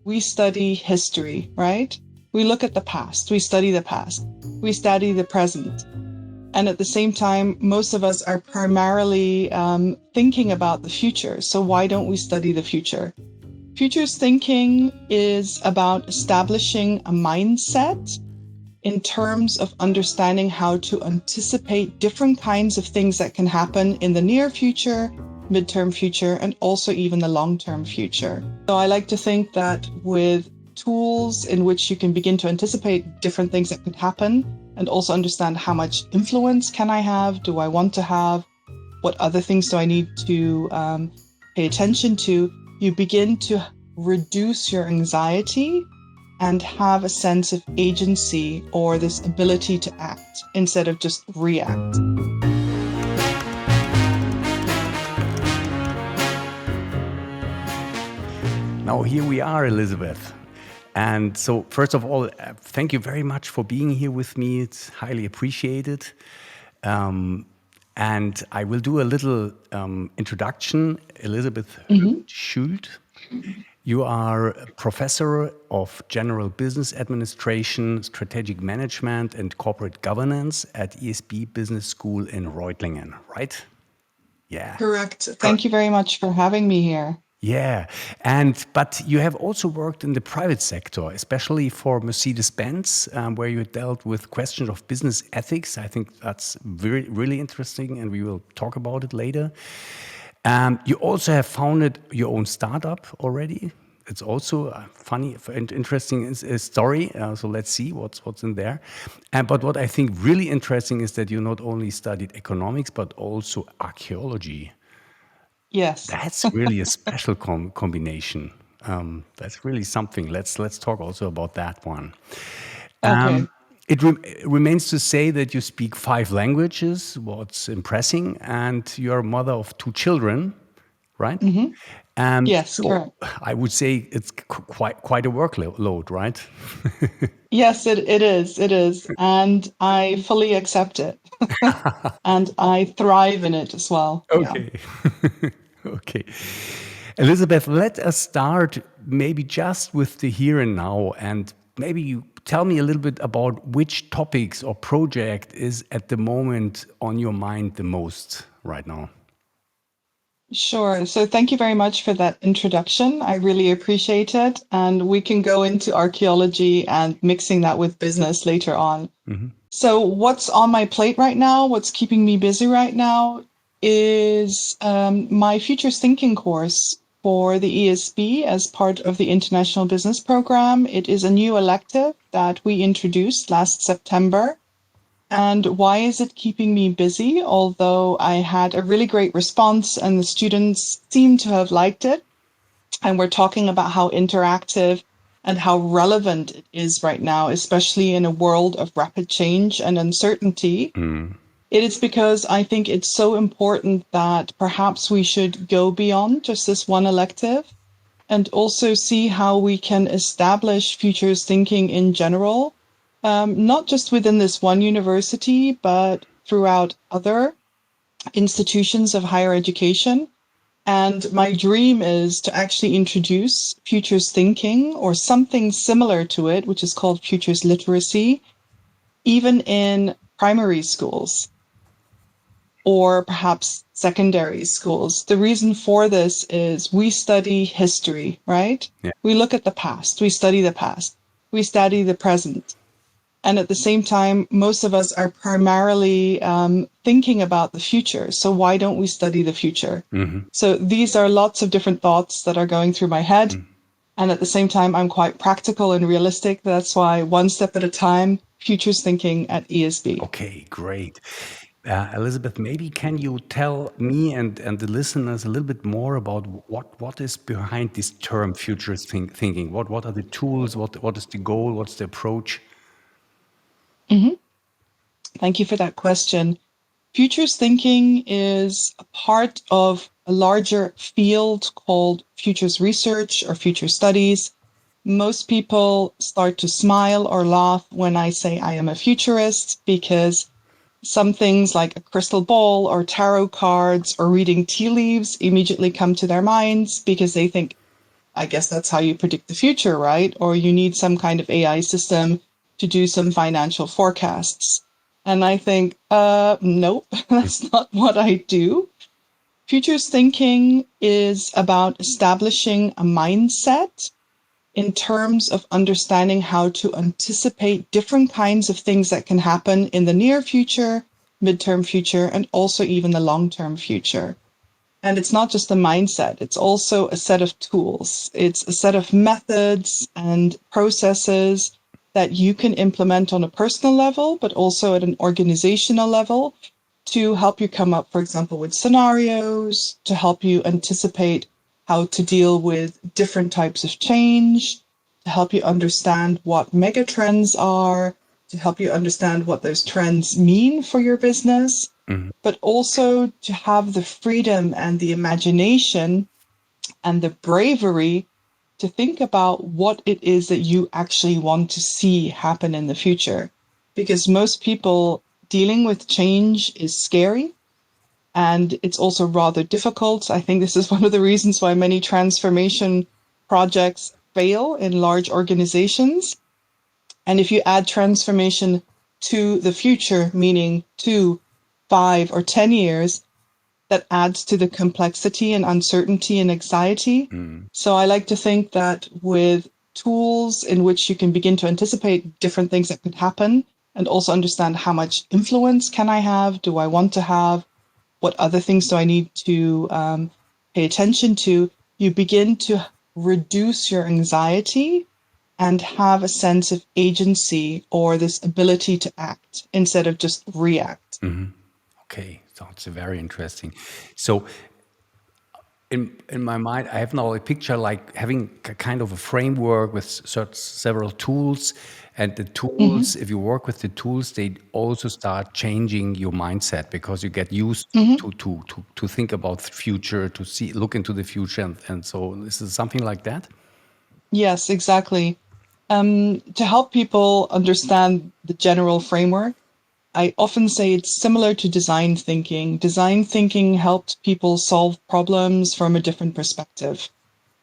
we study history, right? We look at the past, we study the past, we study the present. And at the same time, most of us are primarily thinking about the future. So why don't we study the future? Futures thinking is about establishing a mindset in terms of understanding how to anticipate different kinds of things that can happen in the near future, midterm future, and also even the long-term future. So I like to think that with tools in which you can begin to anticipate different things that could happen and also understand how much influence can I have, do I want to have, what other things do I need to pay attention to, you begin to reduce your anxiety and have a sense of agency or this ability to act instead of just react. Now here we are, Elizabeth. And so first of all, thank you very much for being here with me. It's highly appreciated. And I will do a little introduction. Elizabeth Hofvenschiöld. You are a professor of general business administration, strategic management, and corporate governance at ESB Business School in Reutlingen, right? Yeah. Correct. Thank you very much for having me here. Yeah, but you have also worked in the private sector, especially for Mercedes-Benz, where you dealt with questions of business ethics. I think that's really interesting, and we will talk about it later. You also have founded your own startup already. It's also a funny and interesting story. So let's see what's in there. But what I think really interesting is that you not only studied economics, but also archaeology. Yes. That's really a special combination. That's really something. Let's talk also about that one. Okay. It remains to say that you speak 5 languages, what's impressing, and you're a mother of 2 children, right? Mm-hmm. Yes, so correct. I would say it's quite a workload, right? Yes, it is. It is. And I fully accept it. And I thrive in it as well. Okay. Yeah. Okay. Elizabeth, let us start maybe just with the here and now, and maybe you tell me a little bit about which topics or project is at the moment on your mind the most right now. Sure. So thank you very much for that introduction. I really appreciate it. And we can go into archaeology and mixing that with business later on. Mm-hmm. So what's on my plate right now, what's keeping me busy right now is my Futures Thinking course for the ESB as part of the International Business Program. It is a new elective that we introduced last September. And why is it keeping me busy? Although I had a really great response and the students seem to have liked it. And we're talking about how interactive and how relevant it is right now, especially in a world of rapid change and uncertainty. It is because I think it's so important that perhaps we should go beyond just this one elective and also see how we can establish futures thinking in general, not just within this one university, but throughout other institutions of higher education. And my dream is to actually introduce futures thinking or something similar to it, which is called futures literacy, even in primary schools or perhaps secondary schools. The reason for this is we study history, right? Yeah. We look at the past, we study the past, we study the present. And at the same time, most of us are primarily thinking about the future. So why don't we study the future? Mm-hmm. So these are lots of different thoughts that are going through my head. Mm-hmm. And at the same time, I'm quite practical and realistic. That's why one step at a time, futures thinking at ESB. Okay, great. Elizabeth, maybe can you tell me and the listeners a little bit more about what is behind this term futures thinking? What are the tools? What is the goal? What's the approach? Mm-hmm. Thank you for that question. Futures thinking is a part of a larger field called futures research or future studies. Most people start to smile or laugh when I say I am a futurist because some things like a crystal ball or tarot cards or reading tea leaves immediately come to their minds because they think I guess that's how you predict the future, right? Or you need some kind of AI system to do some financial forecasts. And I think, nope, that's not what I do. Futures thinking is about establishing a mindset in terms of understanding how to anticipate different kinds of things that can happen in the near future, midterm future, and also even the long-term future. And it's not just a mindset, it's also a set of tools. It's a set of methods and processes that you can implement on a personal level, but also at an organizational level to help you come up, for example, with scenarios, to help you anticipate how to deal with different types of change, to help you understand what mega trends are, to help you understand what those trends mean for your business, but also to have the freedom and the imagination and the bravery to think about what it is that you actually want to see happen in the future. Because most people dealing with change is scary and it's also rather difficult. I think this is one of the reasons why many transformation projects fail in large organizations. And if you add transformation to the future, meaning 2, 5, or 10 years, that adds to the complexity and uncertainty and anxiety. So I like to think that with tools in which you can begin to anticipate different things that could happen and also understand how much influence can I have, do I want to have, what other things do I need to pay attention to, you begin to reduce your anxiety and have a sense of agency or this ability to act instead of just react. Okay, sounds very interesting. So in my mind, I have now a picture like having a kind of a framework with several tools, and the tools, if you work with the tools, they also start changing your mindset because you get used to think about the future, to look into the future, and so this is something like that. Yes, exactly. To help people understand the general framework, I often say it's similar to design thinking. Design thinking helped people solve problems from a different perspective.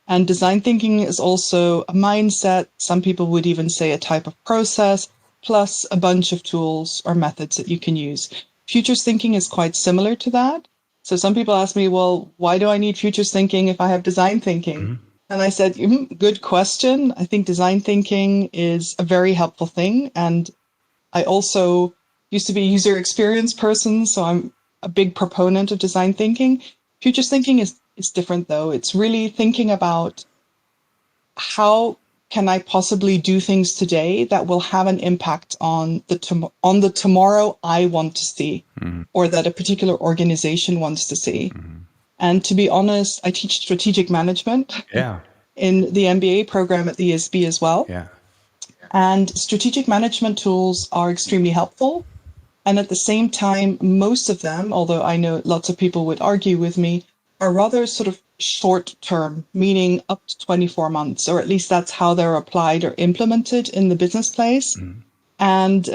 And design thinking is also a mindset. Some people would even say a type of process, plus a bunch of tools or methods that you can use. Futures thinking is quite similar to that. So some people ask me, well, why do I need futures thinking if I have design thinking? And I said, good question. I think design thinking is a very helpful thing. And I also used to be a user experience person, so I'm a big proponent of design thinking. Futures thinking is different, though. It's really thinking about how can I possibly do things today that will have an impact on the tomorrow I want to see, or that a particular organization wants to see. And to be honest, I teach strategic management in the MBA program at the ESB as well. And strategic management tools are extremely helpful. And at the same time, most of them, although I know lots of people would argue with me, are rather sort of short term, meaning up to 24 months, or at least that's how they're applied or implemented in the business place. And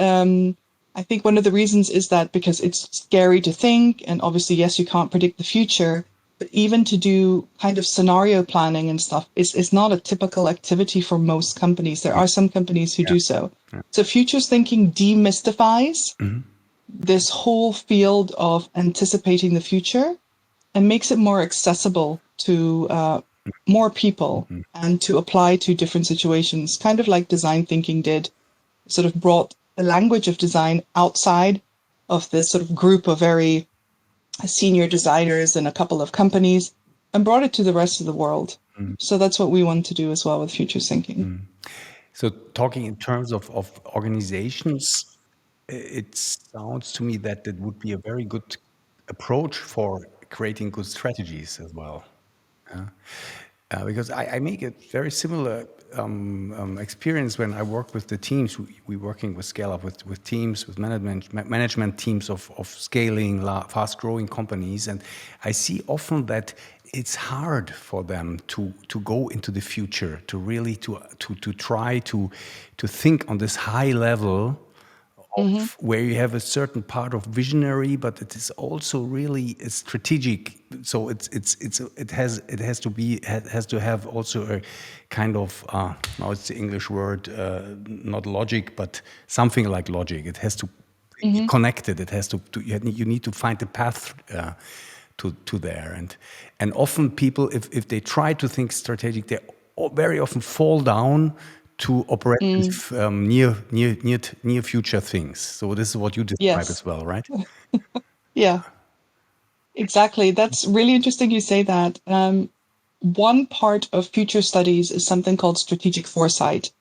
I think one of the reasons is that because it's scary to think, and obviously, yes, you can't predict the future, but even to do kind of scenario planning and stuff is not a typical activity for most companies. There are some companies who do so. So futures thinking demystifies this whole field of anticipating the future and makes it more accessible to more people and to apply to different situations, kind of like design thinking did. Sort of brought the language of design outside of this sort of group of very senior designers in a couple of companies and brought it to the rest of the world. So that's what we want to do as well with futures thinking. So talking in terms of organizations, it sounds to me that it would be a very good approach for creating good strategies as well. Because I make a very similar experience when I work with the teams. We're working with scale up with teams, with management teams of scaling fast growing companies, and I see often that it's hard for them to go into the future, to really to try to think on this high level Mm-hmm. where you have a certain part of visionary, but it is also really strategic. So it has to have also a kind of now it's the English word, not logic, but something like logic. It has to be Mm-hmm. connected. It has to you need to find a path to there, and often people, if they try to think strategic, they very often fall down to operative near future things. So this is what you describe Yes. as well, right? Yeah, exactly. That's really interesting you say that. One part of future studies is something called strategic foresight,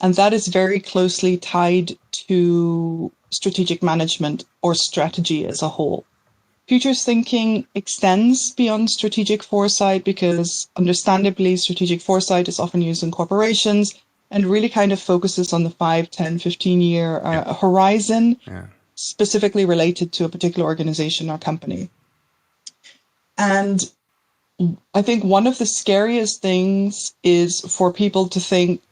and that is very closely tied to strategic management or strategy as a whole. Futures thinking extends beyond strategic foresight because, understandably, strategic foresight is often used in corporations and really kind of focuses on the 5, 10, 15-year horizon, Yeah. specifically related to a particular organization or company. And I think one of the scariest things is for people to think,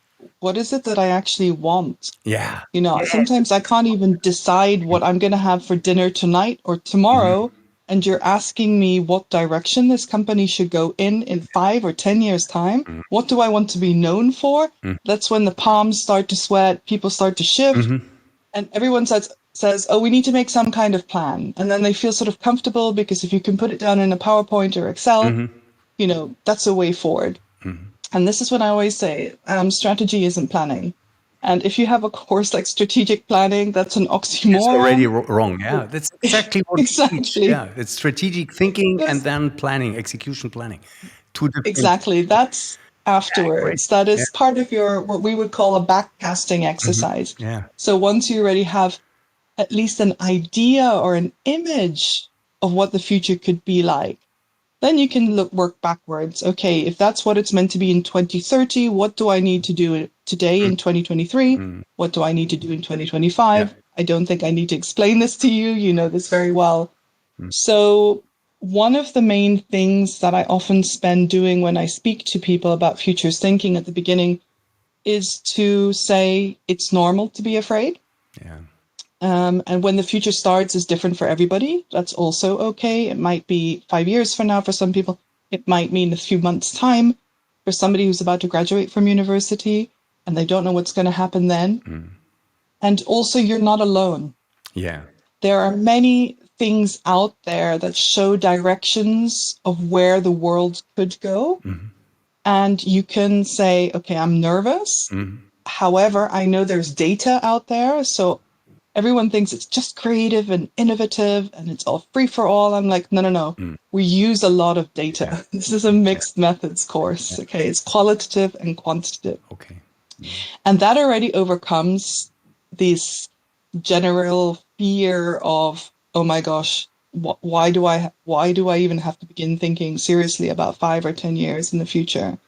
what is it that I actually want? Yeah. You know, sometimes I can't even decide what I'm going to have for dinner tonight or tomorrow. And you're asking me what direction this company should go in 5 or 10 years' time. What do I want to be known for? That's when the palms start to sweat, people start to shift, and everyone says, oh, we need to make some kind of plan. And then they feel sort of comfortable because if you can put it down in a PowerPoint or Excel, you know, that's a way forward. And this is what I always say, strategy isn't planning. And if you have a course like strategic planning, that's an It's already oxymoron. wrong. Yeah, that's exactly what we teach. Exactly. Yeah, it's strategic thinking and Because then planning, execution planning. Two different. exactly, that's Great. afterwards. That Yeah. is part of your, what we would call a backcasting exercise. Yeah. So once you already have at least an idea or an image of what the future could be like, then you can work backwards. Okay, if that's what it's meant to be in 2030, what do I need to do today in 2023? What do I need to do in Yeah. 2025? I don't think I need to explain this to you. You know this very well. So one of the main things that I often spend doing when I speak to people about futures thinking at the beginning is to say it's normal to be afraid. Yeah. And when the future starts is different for everybody. That's also okay. It might be 5 years from now for some people. It might mean a few months' time for somebody who's about to graduate from university and they don't know what's going to happen then. And also, you're not alone. Yeah. There are many things out there that show directions of where the world could go. And you can say, okay, I'm nervous. However, I know there's data out there. So everyone thinks it's just creative and innovative and it's all free for all. I'm like, no. We use a lot of data. Yeah. This is a mixed methods course. Okay. It's qualitative and quantitative. Okay. And that already overcomes this general fear of, oh my gosh, why do I even have to begin thinking seriously about 5 or 10 years in the future?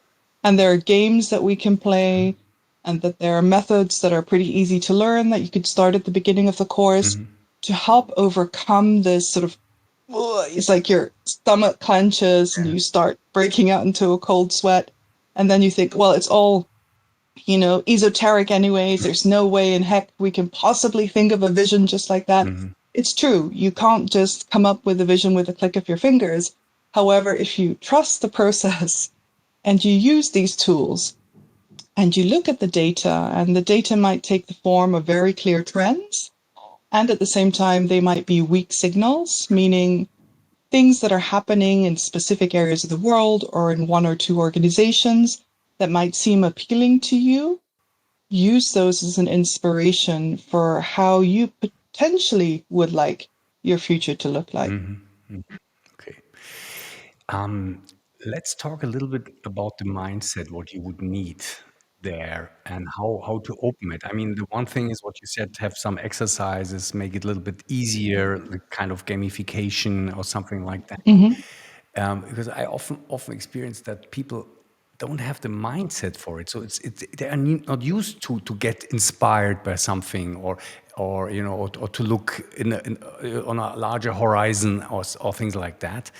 And there are games that we can play, and that there are methods that are pretty easy to learn that you could start at the beginning of the course to help overcome this sort of, it's like your stomach clenches and you start breaking out into a cold sweat. And then you think, well, it's all, you know, esoteric anyways. There's no way in heck we can possibly think of a vision just like that. It's true. You can't just come up with a vision with a click of your fingers. However, if you trust the process and you use these tools and you look at the data, and the data might take the form of very clear trends, and at the same time, they might be weak signals, meaning things that are happening in specific areas of the world or in one or two organizations that might seem appealing to you. Use those as an inspiration for how you potentially would like your future to look like. Okay. Let's talk a little bit about the mindset, what you would need there and how to open it. I mean, the one thing is what you said, have some exercises, make it a little bit easier, the kind of gamification or something like that. Because I often experience that people don't have the mindset for it, so they are not used to get inspired by something or you know or to look on a larger horizon or things like that.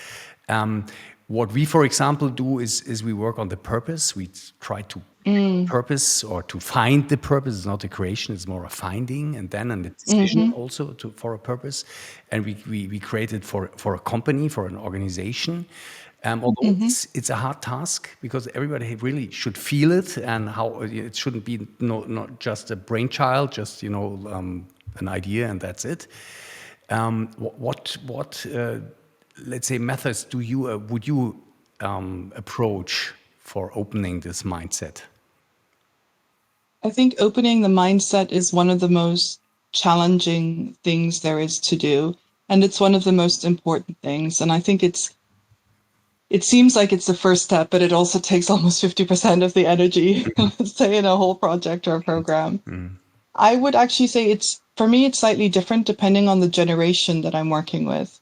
What we, for example, do is we work on the purpose. We try to purpose or to find the purpose. It's not a creation, it's more a finding, and then a decision also for a purpose. And we created for a company, for an organization. Although it's a hard task because everybody really should feel it, and how it shouldn't be not just a brainchild, just an idea and that's it. What let's say methods would you approach for opening this mindset? I think opening the mindset is one of the most challenging things there is to do. And it's one of the most important things. And I think it seems like it's the first step, but it also takes almost 50% of the energy, say, in a whole project or a program. I would actually say for me, it's slightly different depending on the generation that I'm working with.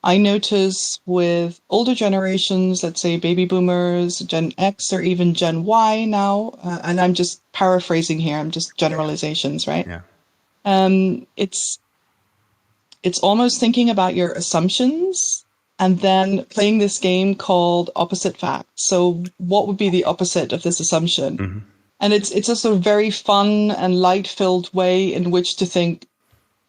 I notice with older generations, let's say baby boomers, Gen X, or even Gen Y now, and I'm just paraphrasing here, I'm just generalizations, right? Yeah. It's almost thinking about your assumptions and then playing this game called opposite facts. So what would be the opposite of this assumption? And it's also a very fun and light-filled way in which to think,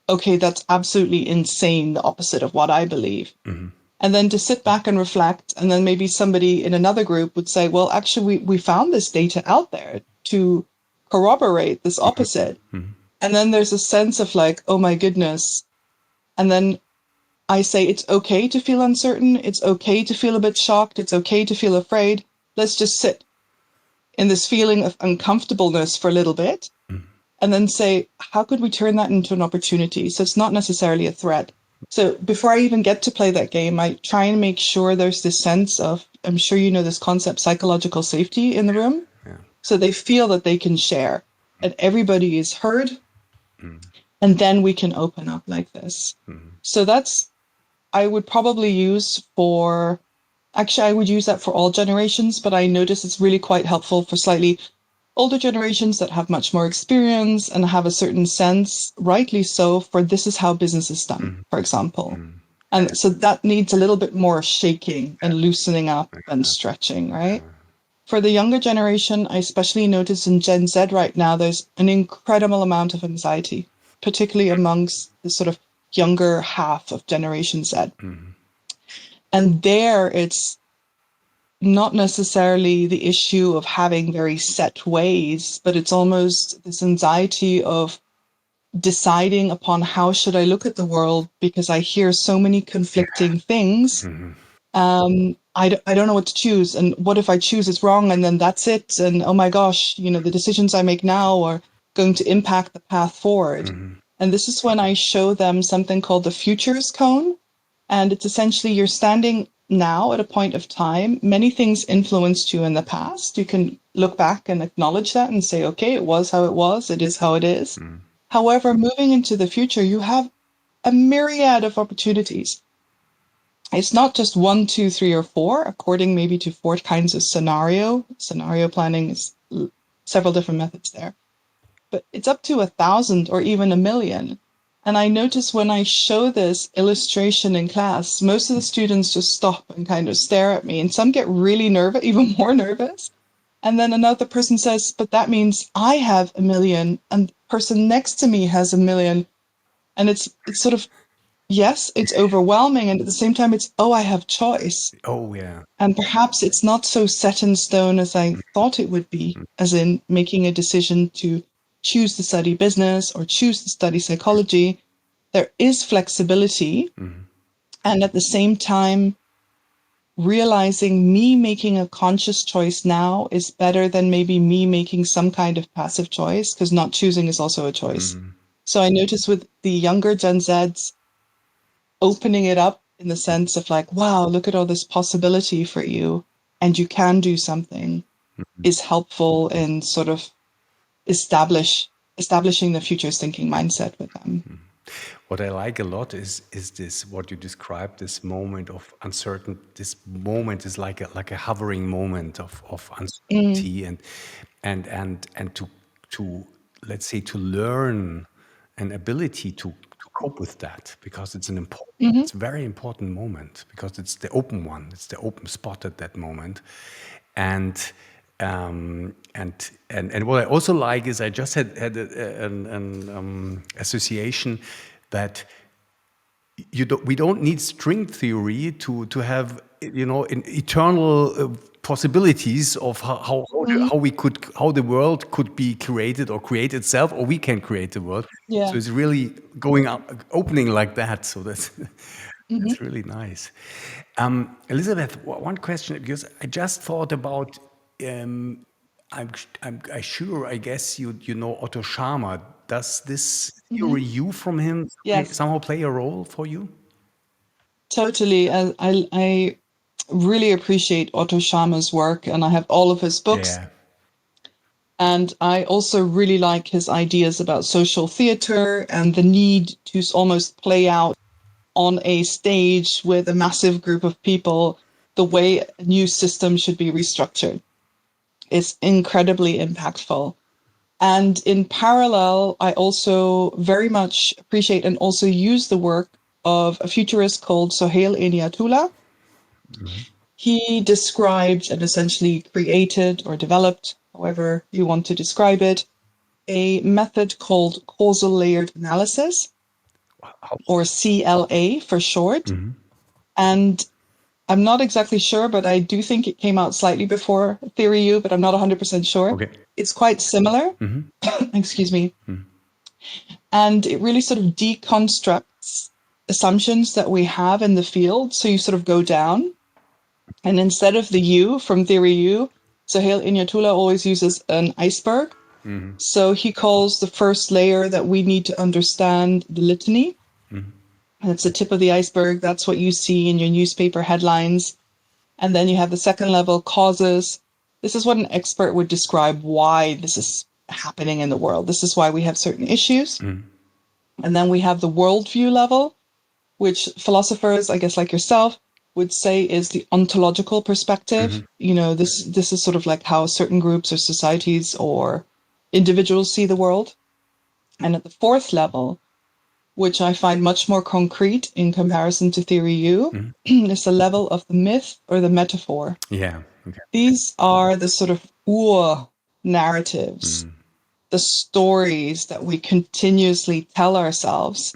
okay, that's absolutely insane, the opposite of what I believe. And then to sit back and reflect, and then maybe somebody in another group would say, well, actually, we found this data out there to corroborate this opposite. And then there's a sense of like, oh my goodness. And then I say, it's okay to feel uncertain. It's okay to feel a bit shocked. It's okay to feel afraid. Let's just sit in this feeling of uncomfortableness for a little bit. And then say, how could we turn that into an opportunity? So it's not necessarily a threat. So before I even get to play that game, I try and make sure there's this sense of, I'm sure you know this concept, psychological safety in the room. Yeah. So they feel that they can share and everybody is heard. And then we can open up like this. So I would probably I would use that for all generations, but I notice it's really quite helpful for slightly older generations that have much more experience and have a certain sense, rightly so, for this is how business is done, for example. And so that needs a little bit more shaking and loosening up and stretching, right? For the younger generation, I especially notice in Gen Z right now, there's an incredible amount of anxiety, particularly amongst the sort of younger half of Generation Z. And there it's not necessarily the issue of having very set ways, but it's almost this anxiety of deciding upon how should I look at the world because I hear so many conflicting things. I don't know what to choose. And what if I choose is wrong and then that's it? And oh my gosh, the decisions I make now are going to impact the path forward. And this is when I show them something called the futurist cone. And it's essentially you're standing now at a point of time. Many things influenced you in the past. You can look back and acknowledge that and say, okay, it was how it was. It is how it is. However, moving into the future, you have a myriad of opportunities. It's not just 1, 2, 3, or 4, according maybe to 4 kinds of scenario. Scenario planning is several different methods there. But it's up to 1,000 or even 1,000,000. And I notice when I show this illustration in class, most of the students just stop and kind of stare at me. And some get really nervous, even more nervous. And then another person says, but that means I have 1,000,000 and the person next to me has 1,000,000. And it's sort of, yes, it's overwhelming. And at the same time, it's, oh, I have choice. Oh, yeah. And perhaps it's not so set in stone as I thought it would be, as in making a decision to choose to study business or choose to study psychology. There is flexibility. And at the same time, realizing me making a conscious choice now is better than maybe me making some kind of passive choice, because not choosing is also a choice. So I notice with the younger Gen Zs, opening it up in the sense of like, wow, look at all this possibility for you and you can do something is helpful in sort of establishing the futures thinking mindset with them. What I like a lot is this, what you described, this moment of uncertainty. This moment is like a hovering moment of uncertainty and to let's say to learn an ability to cope with that, because it's it's a very important moment, because it's the open one, it's the open spot at that moment. And And what I also like is I just had an association that we don't need string theory to have eternal possibilities of Mhm. how the world could be created or create itself, or we can create the world. Yeah. So it's really going up, opening like that. So that's Mhm. that's really nice. Elizabeth, one question, because I just thought about. Um, I'm sure. I guess you know Otto Scharmer. Does this Mhm. theory you from him Yes, somehow play a role for you? totally. I really appreciate Otto Scharmer's work, and I have all of his books. Yeah. And I also really like his ideas about social theater and the need to almost play out on a stage with a massive group of people the way a new system should be restructured. It's incredibly impactful. And in parallel, I also very much appreciate and also use the work of a futurist called Sohail Eniatullah. He described and essentially created or developed, however you want to describe it, a method called causal layered analysis, or CLA for short. And I'm not exactly sure, but I do think it came out slightly before Theory U, but I'm not 100% sure. Okay. It's quite similar, excuse me, and it really sort of deconstructs assumptions that we have in the field. So you sort of go down, and instead of the U from Theory U, Sohail Inyatullah always uses an iceberg. So he calls the first layer that we need to understand the litany. And it's the tip of the iceberg. That's what you see in your newspaper headlines. And then you have the second level, causes. This is what an expert would describe why this is happening in the world. This is why we have certain issues. And then we have the worldview level, which philosophers, I guess like yourself, would say is the ontological perspective. You know, this is sort of like how certain groups or societies or individuals see the world. And at the fourth level, which I find much more concrete in comparison to Theory U, is the level of the myth or the metaphor. Yeah. Okay. These are the sort of ur narratives, the stories that we continuously tell ourselves.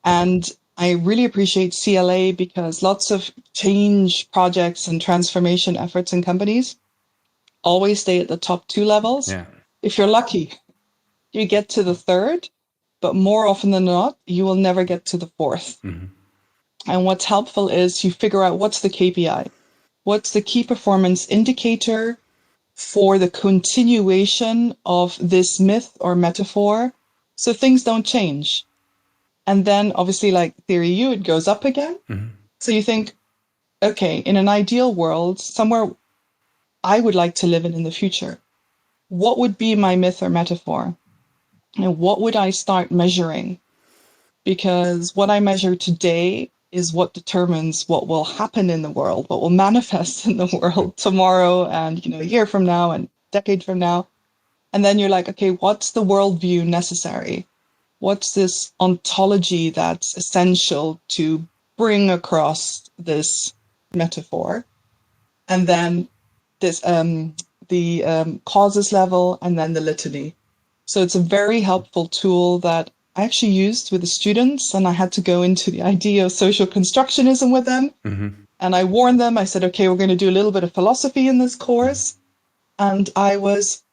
And I really appreciate CLA because lots of change projects and transformation efforts in companies always stay at the top two levels. Yeah. If you're lucky, you get to the third, but more often than not, you will never get to the fourth. And what's helpful is you figure out what's the KPI, what's the key performance indicator for the continuation of this myth or metaphor, so things don't change. And then obviously, like Theory U, it goes up again. So you think, okay, in an ideal world, somewhere I would like to live in the future, what would be my myth or metaphor? And what would I start measuring? Because what I measure today is what determines what will happen in the world, what will manifest in the world tomorrow and, a year from now and a decade from now. And then you're like, okay, what's the worldview necessary? What's this ontology that's essential to bring across this metaphor? And then this the causes level and then the litany. So it's a very helpful tool that I actually used with the students, and I had to go into the idea of social constructionism with them. And I warned them, I said, okay, we're going to do a little bit of philosophy in this course. And I was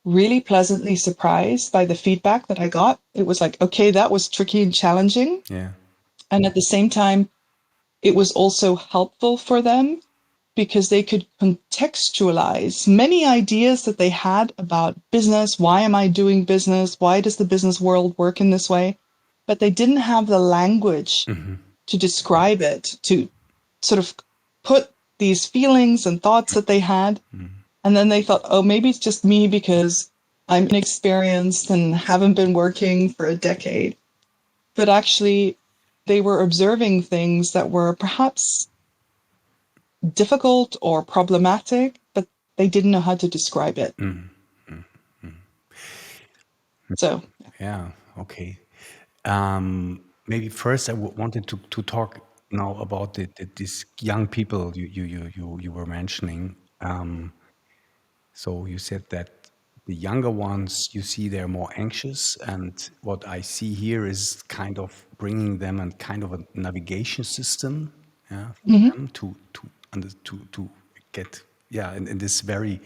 really pleasantly surprised by the feedback that I got. It was like, okay, that was tricky and challenging. Yeah. And at the same time, it was also helpful for them because they could contextualize many ideas that they had about business. Why am I doing business? Why does the business world work in this way? But they didn't have the language to describe it, to sort of put these feelings and thoughts that they had. And then they thought, oh, maybe it's just me because I'm inexperienced and haven't been working for a decade. But actually, they were observing things that were perhaps difficult or problematic, but they didn't know how to describe it. So, Yeah. Okay. Maybe first I wanted to talk now about these young people you were mentioning. So you said that the younger ones, you see they're more anxious, and what I see here is kind of bringing them and kind of a navigation system, yeah, for them to get, yeah, in this very,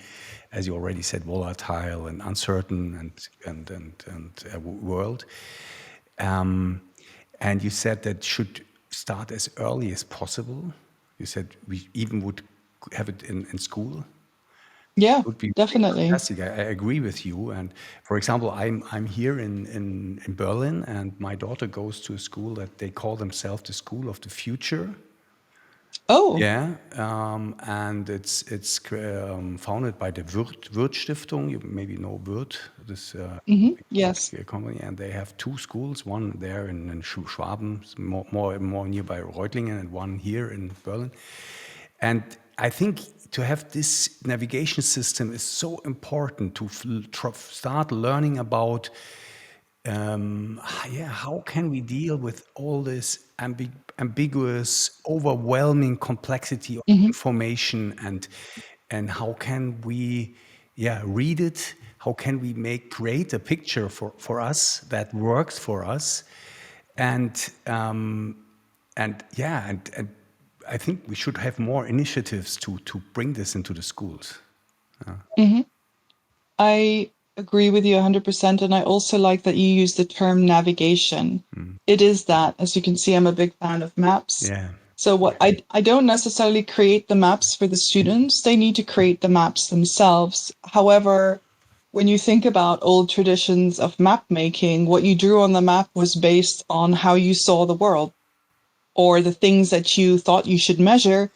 as you already said, volatile and uncertain and world. And you said that should start as early as possible. You said we even would have it in school. Yeah, Would be really definitely. fantastic. I agree with you. And for example, I'm here in Berlin, and my daughter goes to a school that they call themselves the School of the Future. Oh, Yeah, and it's founded by the Wirth Stiftung. You maybe know Wirth, this yes. company, and they have two schools, one there in Schwaben, more nearby Reutlingen, and one here in Berlin. And I think to have this navigation system is so important to start learning about how can we deal with all this ambiguous, overwhelming complexity of information, and how can we, read it? How can we create a picture for us that works for us? And I think we should have more initiatives to bring this into the schools. I agree with you 100%. And I also like that you use the term navigation. It is that, as you can see, I'm a big fan of maps. Yeah. So I don't necessarily create the maps for the students. They need to create the maps themselves. However, when you think about old traditions of map making, what you drew on the map was based on how you saw the world or the things that you thought you should measure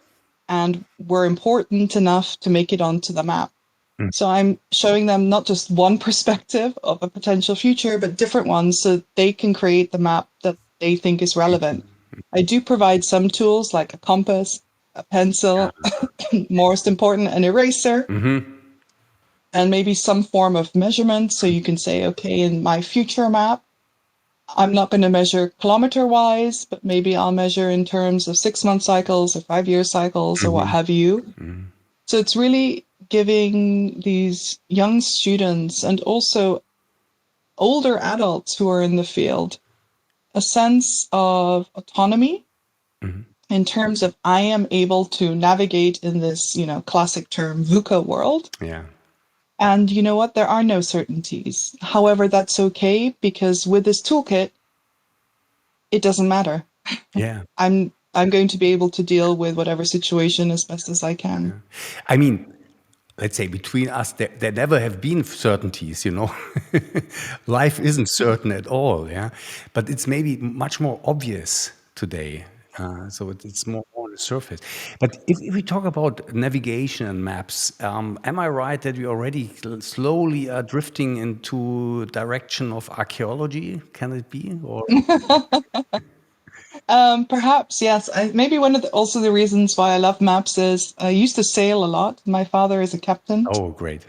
and were important enough to make it onto the map. So I'm showing them not just one perspective of a potential future, but different ones so they can create the map that they think is relevant. I do provide some tools like a compass, a pencil, most important, an eraser, and maybe some form of measurement. So you can say, okay, in my future map, I'm not going to measure kilometer wise, but maybe I'll measure in terms of 6-month cycles or 5-year cycles or what have you. So it's really giving these young students and also older adults who are in the field a sense of autonomy in terms of I am able to navigate in this, classic term VUCA world. Yeah. And you know what? There are no certainties. However, that's okay because with this toolkit, it doesn't matter. Yeah. I'm going to be able to deal with whatever situation as best as I can. I mean, let's say between us, there never have been certainties, Life isn't certain at all, yeah. But it's maybe much more obvious today. So it's more on the surface. But if we talk about navigation and maps, am I right that we already slowly are drifting into direction of archaeology? Can it be? Or Perhaps, yes. Maybe one of also the reasons why I love maps is I used to sail a lot. My father is a captain. oh, great.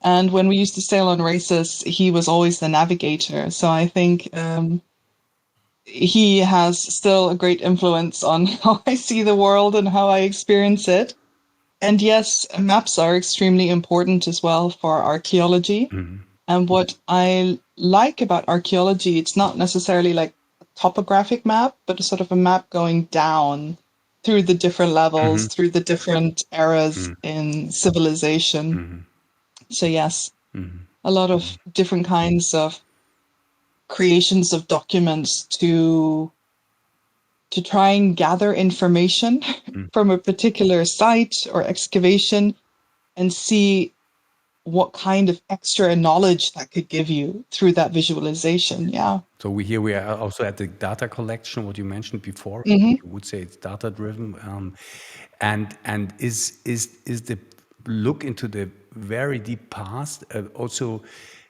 And when we used to sail on races, he was always the navigator. So I think he has still a great influence on how I see the world and how I experience it. And yes, maps are extremely important as well for archaeology. And what I like about archaeology, it's not necessarily like a topographic map, but a sort of a map going down through the different levels, through the different eras in civilization. So yes, a lot of different kinds of creations of documents to try and gather information from a particular site or excavation and see what kind of extra knowledge that could give you through that visualization. Yeah. So we are also at the data collection, what you mentioned before. You would say it's data driven, and is the look into the very deep past also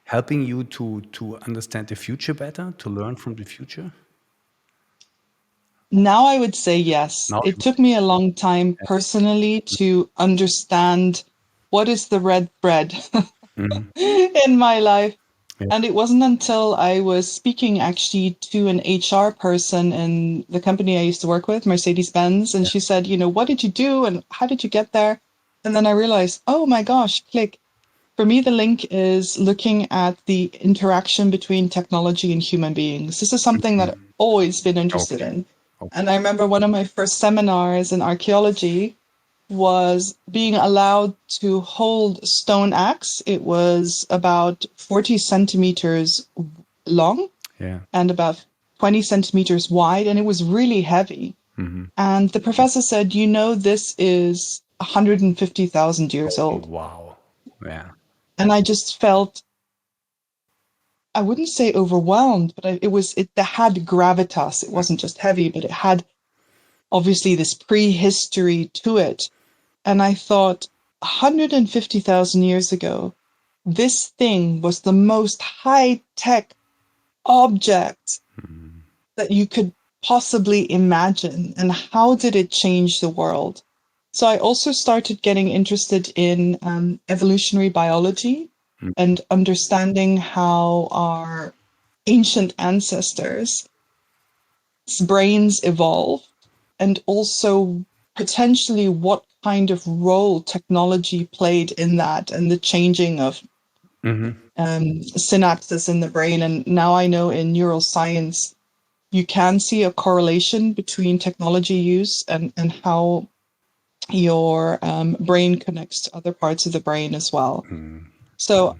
helping you to understand the future better, to learn from the future? Now I would say yes. Now, It took me a long time personally to understand what is the red thread in my life. yeah. And it wasn't until I was speaking actually to an HR person in the company I used to work with, Mercedes-Benz, and she said, what did you do and how did you get there? And then I realized, oh my gosh, click. For me, the link is looking at the interaction between technology and human beings. This is something that I've always been interested in. And I remember one of my first seminars in archaeology was being allowed to hold a stone axe. It was about 40 centimeters long and about 20 centimeters wide, and it was really heavy. And the professor said, this is 150,000 years old. Wow. Yeah. And I just felt, I wouldn't say overwhelmed, but it had gravitas. It wasn't just heavy, but it had obviously this prehistory to it. And I thought, 150,000 years ago, this thing was the most high-tech object that you could possibly imagine. And how did it change the world? So I also started getting interested in evolutionary biology and understanding how our ancient ancestors' brains evolved, and also potentially what kind of role technology played in that and the changing of synapses in the brain. And now I know in neuroscience, you can see a correlation between technology use and how your brain connects to other parts of the brain as well. So,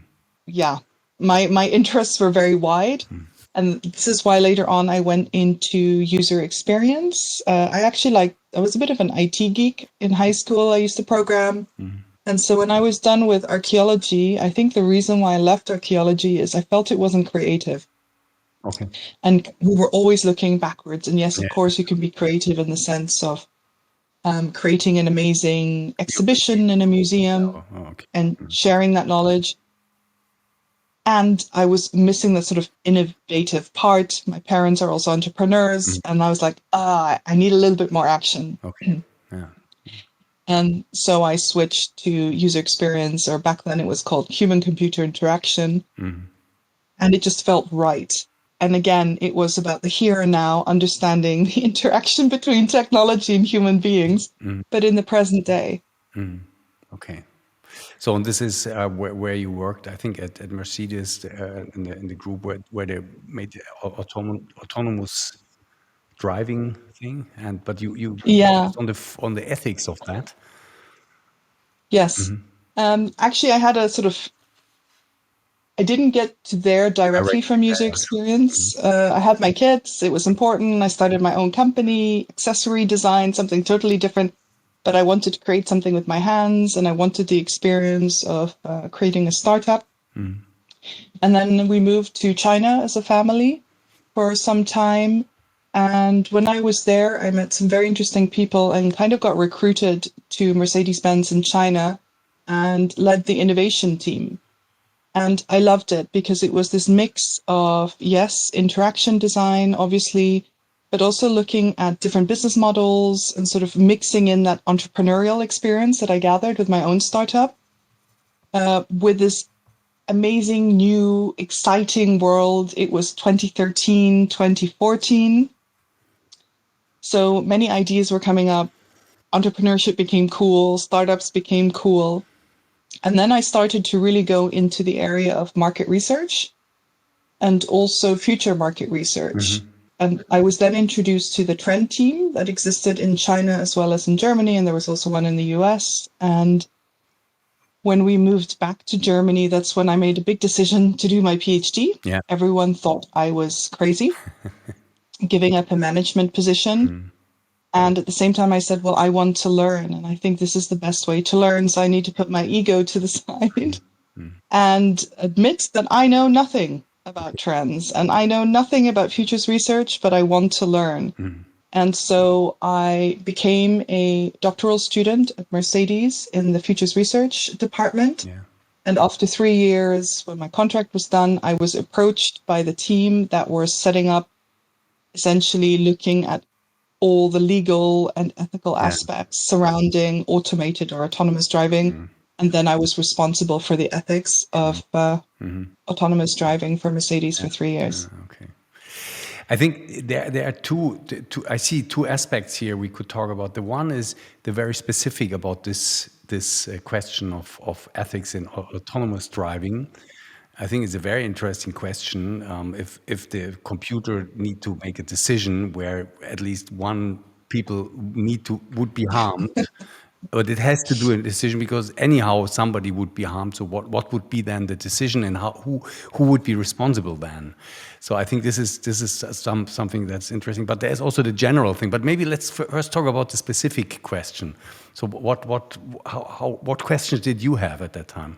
yeah, my interests were very wide. And this is why later on I went into user experience. I was a bit of an IT geek in high school. I used to program. And so when I was done with archaeology, I think the reason why I left archaeology is I felt it wasn't creative. Okay. And we were always looking backwards. And yes, of course, you can be creative in the sense of creating an amazing exhibition in a museum and sharing that knowledge. And I was missing the sort of innovative part. My parents are also entrepreneurs. And I was like, I need a little bit more action. Okay. Yeah. And so I switched to user experience, or back then it was called human-computer interaction. And it just felt right. And again, it was about the here and now, understanding the interaction between technology and human beings, but in the present day. Okay. So, and this is where you worked, I think, at Mercedes in the group where they made the autonomous driving thing, but you focused on the ethics of that. Yes. Actually, I didn't get to there directly from user experience. I had my kids. It was important. I started my own company, accessory design, something totally different. But I wanted to create something with my hands, and I wanted the experience of creating a startup. And then we moved to China as a family for some time. And when I was there, I met some very interesting people and kind of got recruited to Mercedes-Benz in China and led the innovation team. And I loved it because it was this mix of, yes, interaction design, obviously, but also looking at different business models and sort of mixing in that entrepreneurial experience that I gathered with my own startup with this amazing, new, exciting world. It was 2013, 2014. So many ideas were coming up. Entrepreneurship became cool. Startups became cool. And then I started to really go into the area of market research and also future market research. And I was then introduced to the trend team that existed in China as well as in Germany. And there was also one in the US. And when we moved back to Germany, that's when I made a big decision to do my PhD. Yeah. Everyone thought I was crazy, giving up a management position. And at the same time, I said, well, I want to learn. And I think this is the best way to learn. So I need to put my ego to the side and admit that I know nothing about trends and I know nothing about futures research, but I want to learn. And so I became a doctoral student at Mercedes in the futures research department. Yeah. And after 3 years, when my contract was done, I was approached by the team that were setting up, essentially looking at all the legal and ethical aspects surrounding automated or autonomous driving. And then I was responsible for the ethics of autonomous driving for Mercedes for 3 years. Okay. I think there are I see two aspects here we could talk about. The one is the very specific about this this question of ethics in autonomous driving. I think it's a very interesting question. If the computer need to make a decision where at least one people would be harmed, but it has to do a decision because anyhow somebody would be harmed. So what would be then the decision, and who would be responsible then? So I think this is something that's interesting. But there's also the general thing. But maybe let's first talk about the specific question. So what questions did you have at that time?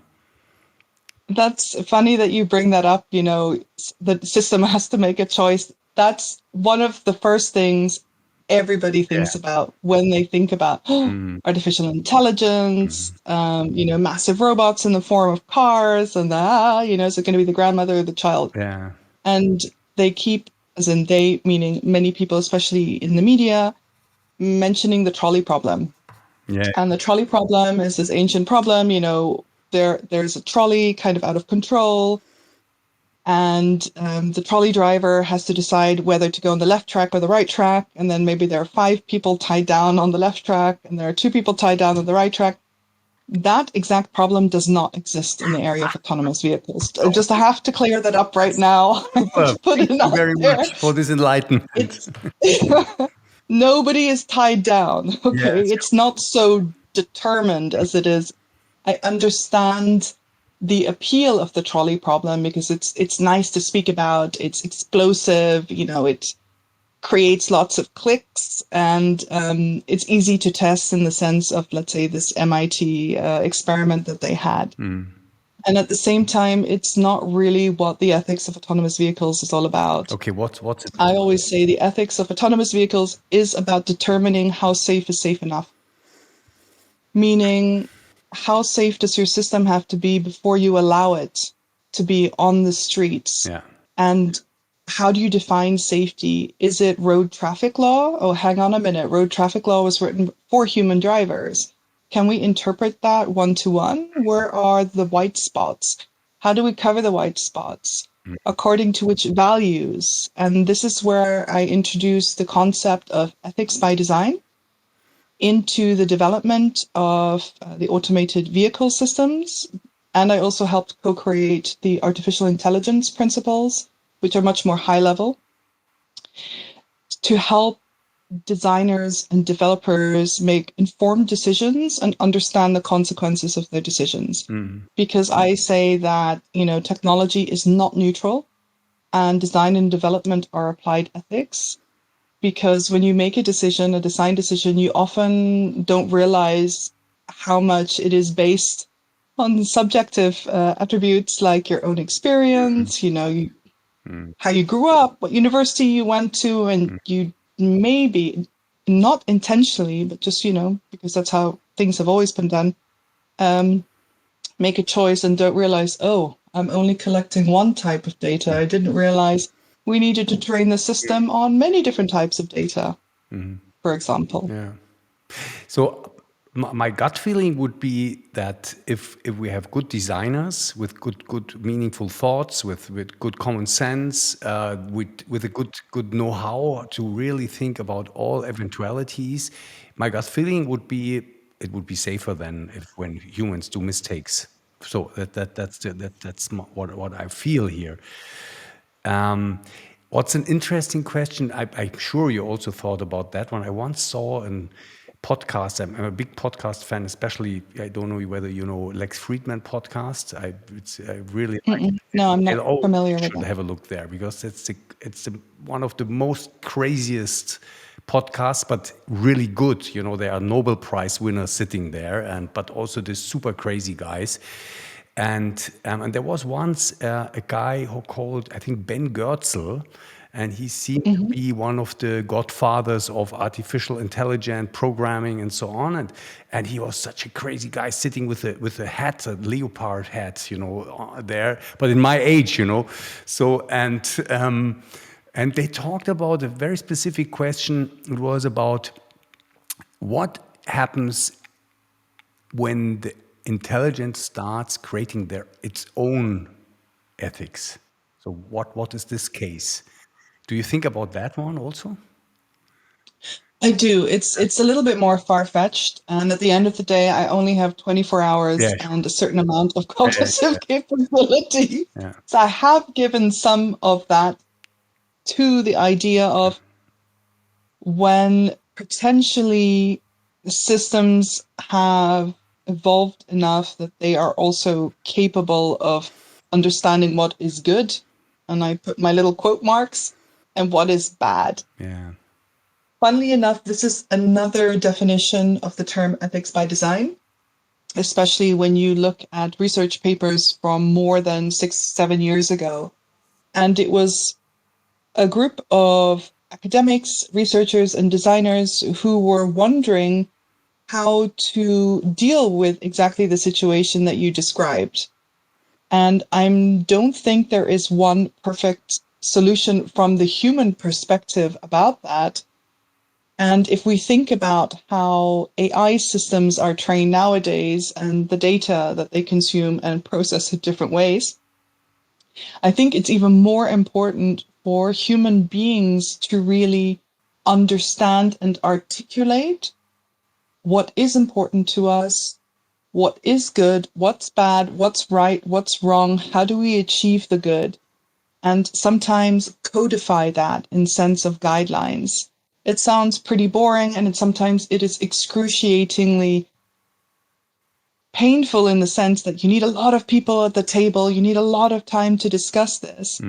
That's funny that you bring that up. The system has to make a choice. That's one of the first things everybody thinks about when they think about artificial intelligence, massive robots in the form of cars, and is it going to be the grandmother or the child? Yeah. And they keep, as in they, meaning many people, especially in the media, mentioning the trolley problem. Yeah. And the trolley problem is this ancient problem, there's a trolley kind of out of control, and the trolley driver has to decide whether to go on the left track or the right track, and then maybe there are 5 people tied down on the left track and there are 2 people tied down on the right track. That exact problem does not exist in the area of autonomous vehicles. I just have to clear that up right now. Thank you very much for this enlightenment. Nobody is tied down. Okay, Yes. it's not so determined as it is. I understand the appeal of the trolley problem because it's nice to speak about. It's explosive, it creates lots of clicks, and it's easy to test in the sense of, let's say, this MIT experiment that they had. And at the same time, it's not really what the ethics of autonomous vehicles is all about. Okay, what's it? I always say the ethics of autonomous vehicles is about determining how safe is safe enough. Meaning, how safe does your system have to be before you allow it to be on the streets? Yeah. And how do you define safety? Is it road traffic law? Oh, hang on a minute. Road traffic law was written for human drivers. Can we interpret that one-to-one? Where are the white spots? How do we cover the white spots? According to which values? And this is where I introduce the concept of ethics by design into the development of the automated vehicle systems. And I also helped co-create the artificial intelligence principles, which are much more high level, to help designers and developers make informed decisions and understand the consequences of their decisions. Because I say that, technology is not neutral, and design and development are applied ethics. Because when you make a design decision, you often don't realize how much it is based on subjective attributes like your own experience, how you grew up, what university you went to, and you maybe not intentionally, but just, because that's how things have always been done, make a choice and don't realize, oh, I'm only collecting one type of data. I didn't realize we needed to train the system on many different types of data, for example. Yeah. So my gut feeling would be that if we have good designers with good meaningful thoughts, with good common sense, with a good know-how to really think about all eventualities, my gut feeling would be it would be safer than when humans do mistakes. So that's what I feel here. What's an interesting question? I'm sure you also thought about that one. I once saw a podcast. I'm a big podcast fan, especially, I don't know whether you know Lex Friedman podcast. I really like it. No, I'm not familiar with should that. have a look there because it's one of the most craziest podcasts, but really good. There are Nobel Prize winners sitting there, but also the super crazy guys. And there was once a guy who called, I think, Ben Goertzel, and he seemed to be one of the godfathers of artificial intelligence programming and so on. And he was such a crazy guy sitting with a hat, a leopard hat, there, but in my age, So and they talked about a very specific question. It was about what happens when the intelligence starts creating its own ethics. So what is this case? Do you think about that one also? I do. It's a little bit more far-fetched, and at the end of the day, I only have 24 hours Yeah, sure. and a certain amount of Yeah, cognitive capability. yeah, So I have given some of that to the idea of when potentially the systems have evolved enough that they are also capable of understanding what is good, and I put my little quote marks, and what is bad. yeah. Funnily enough, this is another definition of the term ethics by design, especially when you look at research papers from more than 6, 7 years ago. And it was a group of academics, researchers, and designers who were wondering how to deal with exactly the situation that you described. And I don't think there is one perfect solution from the human perspective about that. And if we think about how AI systems are trained nowadays and the data that they consume and process in different ways, I think it's even more important for human beings to really understand and articulate what is important to us, what is good, what's bad, what's right, what's wrong, how do we achieve the good, and sometimes codify that in sense of guidelines. It sounds pretty boring, and sometimes it is excruciatingly painful in the sense that you need a lot of people at the table, you need a lot of time to discuss this.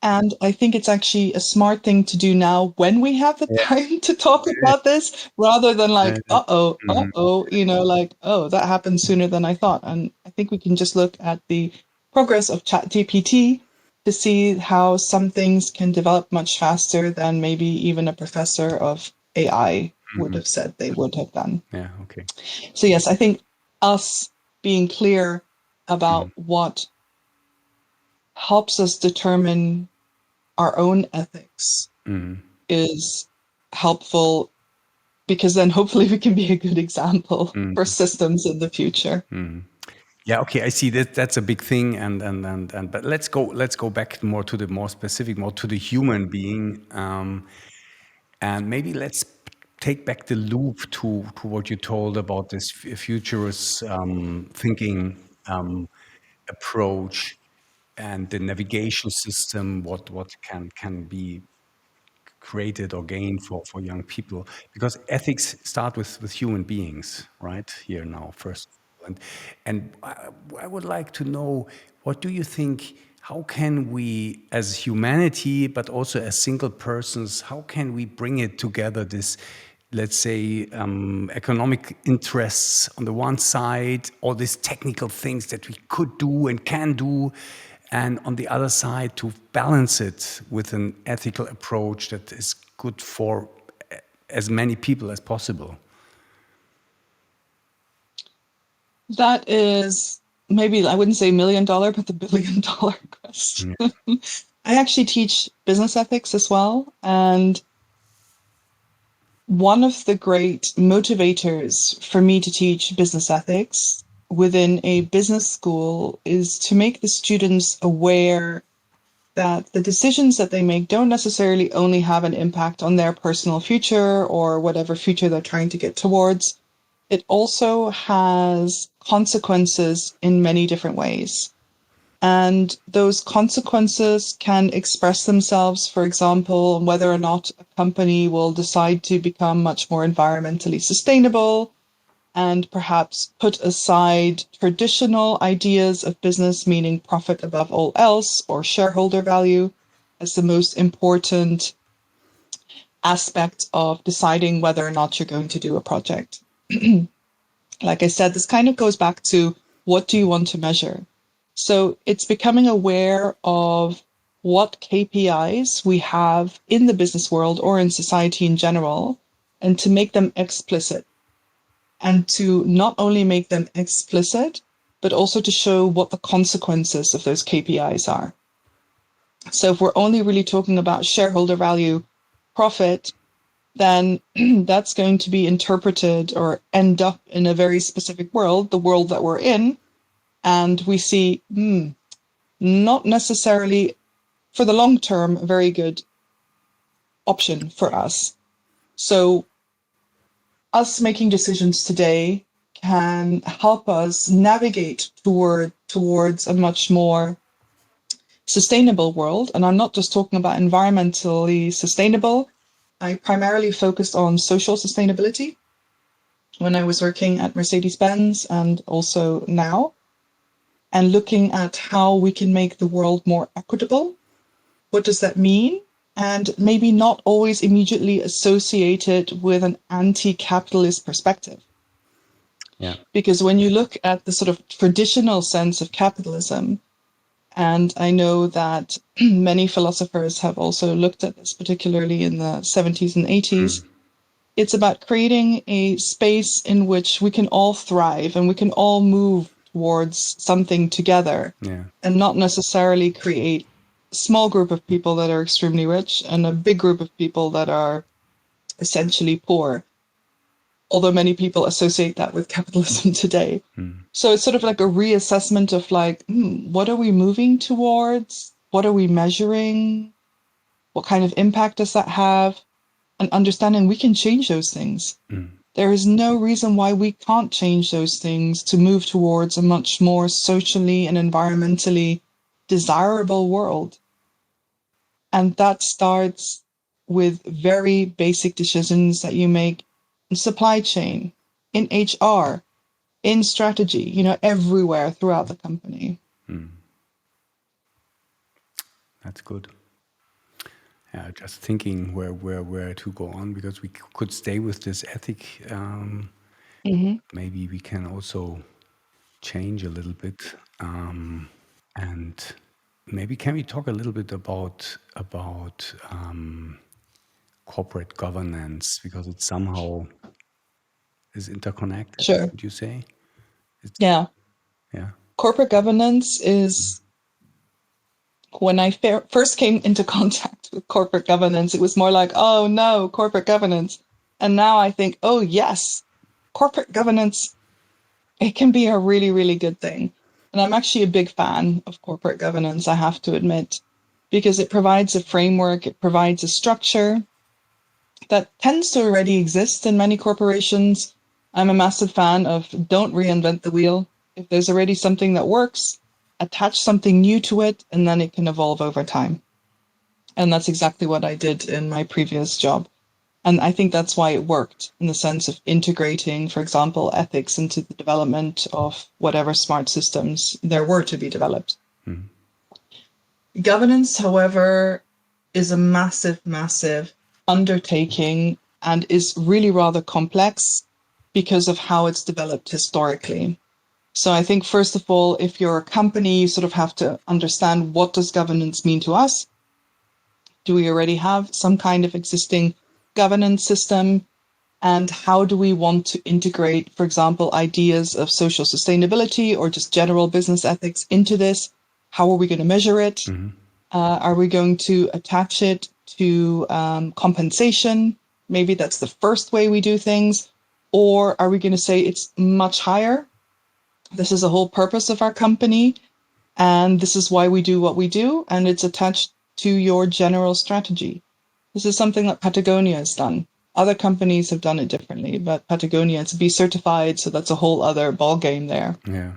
And I think it's actually a smart thing to do now when we have the Yeah, time to talk about this, rather than yeah, like, mhm, like, oh, that happened sooner than I thought. And I think we can just look at the progress of ChatGPT to see how some things can develop much faster than maybe even a professor of AI would mhm. have said they would have done. Yeah, okay. So yes, I think us being clear Mhm, about what helps us determine our own ethics mhm, is helpful, because then hopefully we can be a good example for mhm, systems in the future. mhm. Yeah, okay, I see that that's a big thing, and but let's go back more to the more specific, more to the human being, and maybe let's take back the loop to what you told about this futurist thinking approach and the navigation system, what can be created or gained for young people, because ethics start with human beings right here now first of all. And I would like to know, what do you think, how can we as humanity but also as single persons, how can we bring it together, this, let's say, economic interests on the one side, all these technical things that we could do and can do, and on the other side to balance it with an ethical approach that is good for as many people as possible? That is maybe, I wouldn't say $1 million, but the $1 billion question. Yeah. I actually teach business ethics as well. And one of the great motivators for me to teach business ethics within a business school is to make the students aware that the decisions that they make don't necessarily only have an impact on their personal future or whatever future they're trying to get towards. It also has consequences in many different ways. And those consequences can express themselves, for example, whether or not a company will decide to become much more environmentally sustainable and perhaps put aside traditional ideas of business, meaning profit above all else, or shareholder value, as the most important aspect of deciding whether or not you're going to do a project. Like I said, this kind of goes back to, what do you want to measure? So it's becoming aware of what KPIs we have in the business world or in society in general, and to make them explicit, and to not only make them explicit, but also to show what the consequences of those KPIs are. So if we're only really talking about shareholder value, profit, then that's going to be interpreted or end up in a very specific world, the world that we're in. And we see, not necessarily for the long term, a very good option for us. So us making decisions today can help us navigate towards a much more sustainable world. And I'm not just talking about environmentally sustainable. I primarily focused on social sustainability when I was working at Mercedes-Benz and also now, and looking at how we can make the world more equitable. What does that mean? And maybe not always immediately associated with an anti-capitalist perspective. Yeah. Because when you look at the sort of traditional sense of capitalism, and I know that many philosophers have also looked at this, particularly in the 70s and 80s, it's about creating a space in which we can all thrive and we can all move towards something together, and not necessarily create a small group of people that are extremely rich and a big group of people that are essentially poor, although many people associate that with capitalism today. So it's sort of like a reassessment of like, what are we moving towards? What are we measuring? What kind of impact does that have? And understanding we can change those things. There is no reason why we can't change those things to move towards a much more socially and environmentally desirable world. And that starts with very basic decisions that you make in supply chain, in HR, in strategy, everywhere throughout the company. That's good. Yeah, just thinking where to go on, because we could stay with this ethic. Maybe we can also change a little bit, and maybe can we talk a little bit about corporate governance, because it somehow is interconnected. Sure. Would you say? Yeah. Corporate governance is, when I first came into contact with corporate governance, it was more like, oh no, corporate governance. And now I think, oh yes, corporate governance, it can be a really, really good thing. And I'm actually a big fan of corporate governance, I have to admit, because it provides a framework, it provides a structure that tends to already exist in many corporations. I'm a massive fan of don't reinvent the wheel. If there's already something that works, attach something new to it, and then it can evolve over time. And that's exactly what I did in my previous job. And I think that's why it worked, in the sense of integrating, for example, ethics into the development of whatever smart systems there were to be developed. Governance, however, is a massive, massive undertaking and is really rather complex because of how it's developed historically. So I think, first of all, if you're a company, you sort of have to understand, what does governance mean to us? Do we already have some kind of existing governance system? And how do we want to integrate, for example, ideas of social sustainability or just general business ethics into this? How are we going to measure it? Are we going to attach it to compensation? Maybe that's the first way we do things. Or are we going to say it's much higher? This is the whole purpose of our company, and this is why we do what we do, and it's attached to your general strategy. This is something that Patagonia has done. Other companies have done it differently, but Patagonia, to be certified, so that's a whole other ballgame there. Yeah.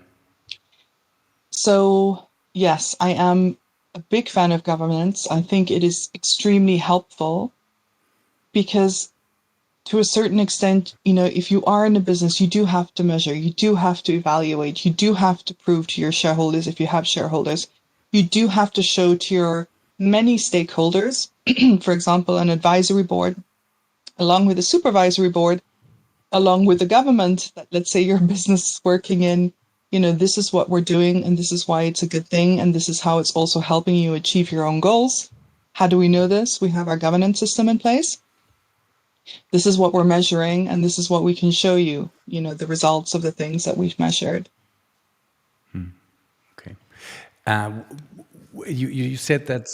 So, yes, I am a big fan of governance. I think it is extremely helpful because, to a certain extent, if you are in a business, you do have to measure, you do have to evaluate, you do have to prove to your shareholders, if you have shareholders, you do have to show to your many stakeholders, for example, an advisory board, along with a supervisory board, along with the government that, let's say, your business is working in, this is what we're doing and this is why it's a good thing and this is how it's also helping you achieve your own goals. How do we know this? We have our governance system in place. This is what we're measuring and this is what we can show you, the results of the things that we've measured. Okay. You said that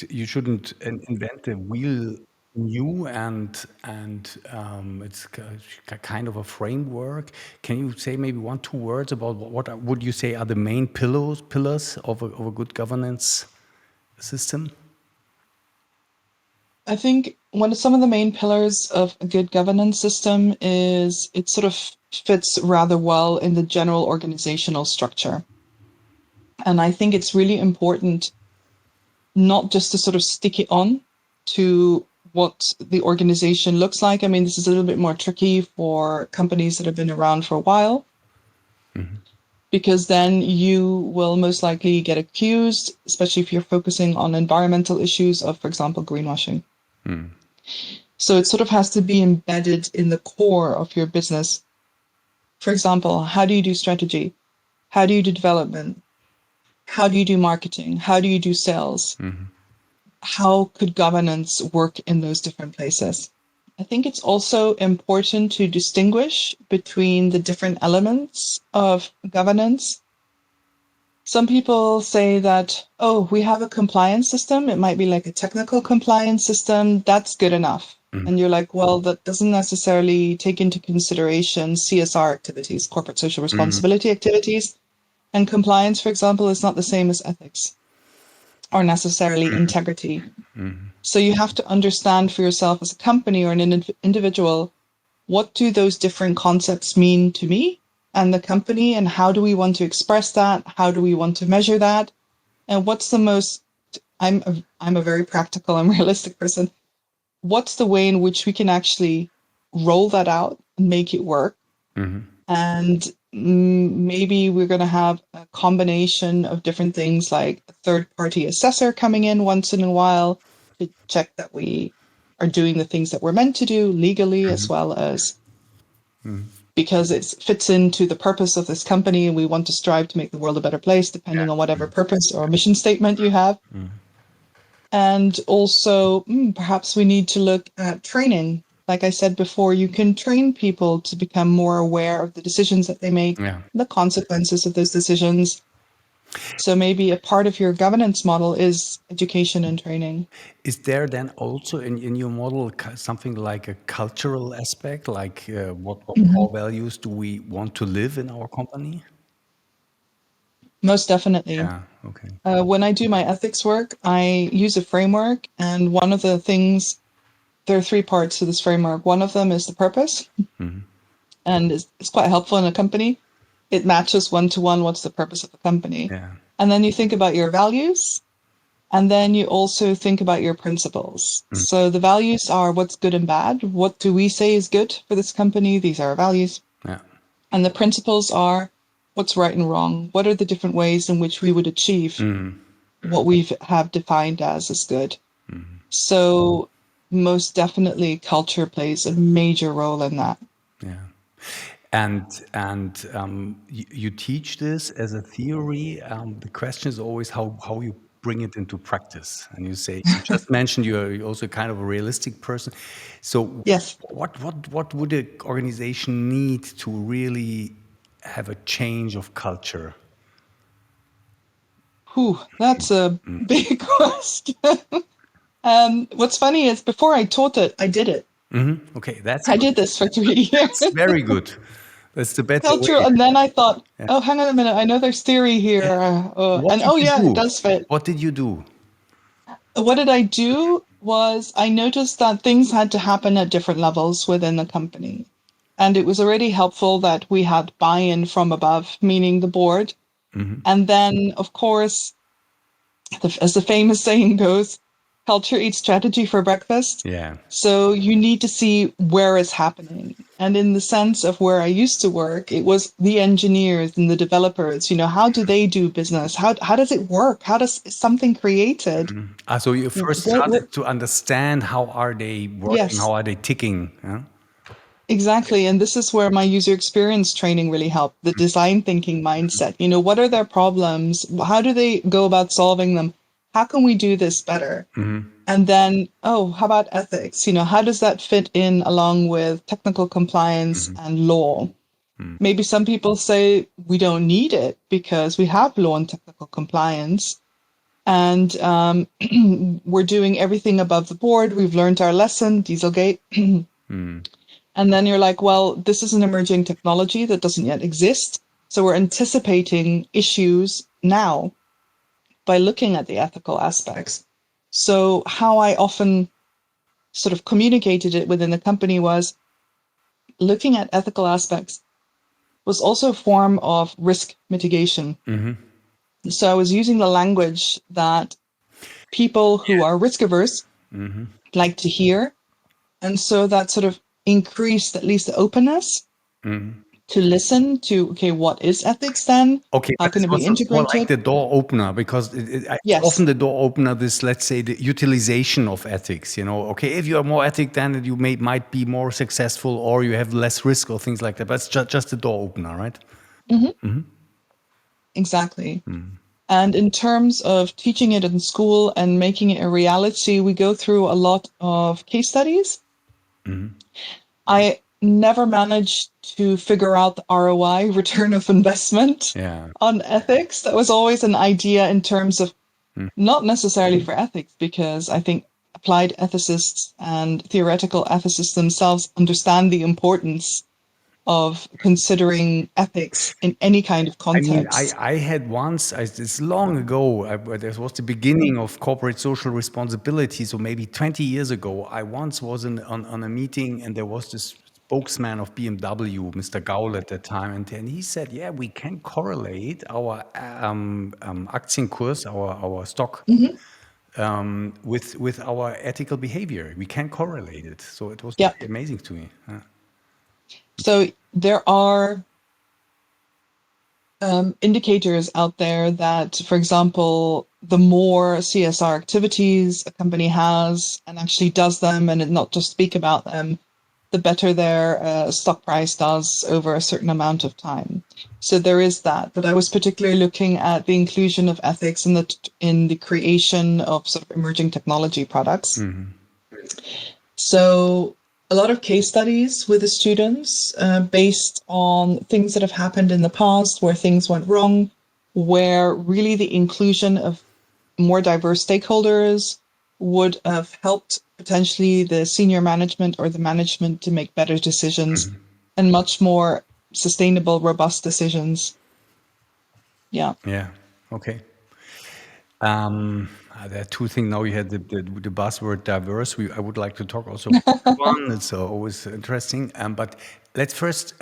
you shouldn't invent the wheel new, and it's kind of a framework. Can you say maybe 1-2 words about what would you say are the main pillars of a good governance system? I think some of the main pillars of a good governance system is it sort of fits rather well in the general organizational structure. And I think it's really important not just to sort of stick it on to what the organization looks like. I mean, this is a little bit more tricky for companies that have been around for a while, because then you will most likely get accused, especially if you're focusing on environmental issues, of, for example, greenwashing. So it sort of has to be embedded in the core of your business. For example, how do you do strategy? How do you do development? How do you do marketing? How do you do sales? How could governance work in those different places? I think it's also important to distinguish between the different elements of governance. Some people say that, oh, we have a compliance system. It might be like a technical compliance system. That's good enough. And you're like, well, that doesn't necessarily take into consideration CSR activities, corporate social responsibility activities. And compliance, for example, is not the same as ethics or necessarily integrity. So you have to understand for yourself as a company or an individual, what do those different concepts mean to me and the company, and how do we want to express that? How do we want to measure that? And what's the most, I'm a very practical and realistic person. What's the way in which we can actually roll that out and make it work? And maybe we're going to have a combination of different things, like a third-party assessor coming in once in a while to check that we are doing the things that we're meant to do legally, as well as because it fits into the purpose of this company and we want to strive to make the world a better place, depending on whatever purpose or mission statement you have. And also, perhaps we need to look at training. Like I said before, you can train people to become more aware of the decisions that they make, the consequences of those decisions. So maybe a part of your governance model is education and training. Is there then also in your model something like a cultural aspect, like what core values do we want to live in our company? Most definitely. Yeah, okay. When I do my ethics work, I use a framework, and one of the things, there are 3 parts to this framework. One of them is the purpose, and it's quite helpful in a company. It matches one-to-one what's the purpose of the company. And then you think about your values, and then you also think about your principles. So the values are what's good and bad. What do we say is good for this company? These are our values. And the principles are what's right and wrong. What are the different ways in which we would achieve what we have defined as good? So most definitely culture plays a major role in that. And you teach this as a theory. The question is always how you bring it into practice. And you say, you just mentioned you're also kind of a realistic person. So yes, what would an organization need to really have a change of culture? That's a big question. What's funny is before I taught it, I did it. Okay, I did this for 3 years. That's very good. That's the better culture, way. And then I thought, oh, hang on a minute. I know there's theory here. It does fit. What did you do? What did I do was I noticed that things had to happen at different levels within the company. And it was already helpful that we had buy-in from above, meaning the board. And then, of course, as the famous saying goes, culture eats strategy for breakfast. So you need to see where it's happening. And in the sense of where I used to work, it was the engineers and the developers. How do they do business? How does it work? How does something created? So you first started to understand how are they working, how are they ticking? Exactly. And this is where my user experience training really helped, the design thinking mindset. What are their problems? How do they go about solving them? How can we do this better? And then, how about ethics? How does that fit in along with technical compliance and law? Maybe some people say we don't need it because we have law and technical compliance. And we're doing everything above the board. We've learned our lesson, Dieselgate. And then you're like, well, this is an emerging technology that doesn't yet exist. So we're anticipating issues now by looking at the ethical aspects. So how I often sort of communicated it within the company was looking at ethical aspects was also a form of risk mitigation. So I was using the language that people who are risk averse like to hear. And so that sort of increased at least the openness to listen to, okay, what is ethics then? Okay, How but can it it be was more like integrated? the door opener, because it's Yes. often the door opener, this, let's say, the utilization of ethics, you know, okay, if you are more ethic, then you might be more successful, or you have less risk or things like that. But it's just the door opener, right? Exactly. And in terms of teaching it in school and making it a reality, we go through a lot of case studies. I never managed to figure out the ROI, return of investment, on ethics. That was always an idea in terms of not necessarily for ethics, because I think applied ethicists and theoretical ethicists themselves understand the importance of considering ethics in any kind of I mean, context. I had once, it's long ago, this was the beginning of corporate social responsibility, so maybe 20 years ago, I once was on a meeting, and there was this spokesman of BMW, Mr. Gaul at that time, and he said, yeah, we can correlate our Aktienkurs, our stock, with our ethical behavior. We can correlate it. So it was Yeah. really amazing to me. So there are indicators out there that, for example, the more CSR activities a company has and actually does them and not just speak about them, the better their stock price does over a certain amount of time. So there is that. But I was particularly looking at the inclusion of ethics in the creation of sort of emerging technology products. So a lot of case studies with the students based on things that have happened in the past where things went wrong, where really the inclusion of more diverse stakeholders would have helped potentially the senior management or the management to make better decisions and much more sustainable, robust decisions. Yeah. Yeah. Okay. There are two things now. You had the buzzword diverse. I would like to talk also about one. It's always interesting. But let's first,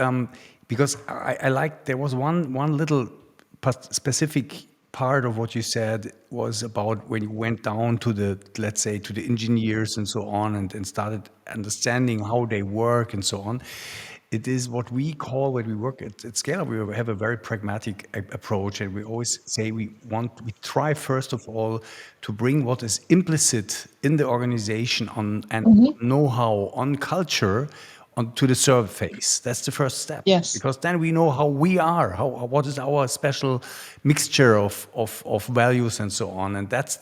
because I like, there was one little specific part of what you said was about when you went down to the, let's say, to the engineers and so on, and started understanding how they work and so on. It is what we call, when we work at Scale, we have a very pragmatic approach, and we always say we try first of all to bring what is implicit in the organization and know-how on culture onto the surface. That's the first step. Yes. Because then we know how we are, what is our special mixture of values and so on. And that's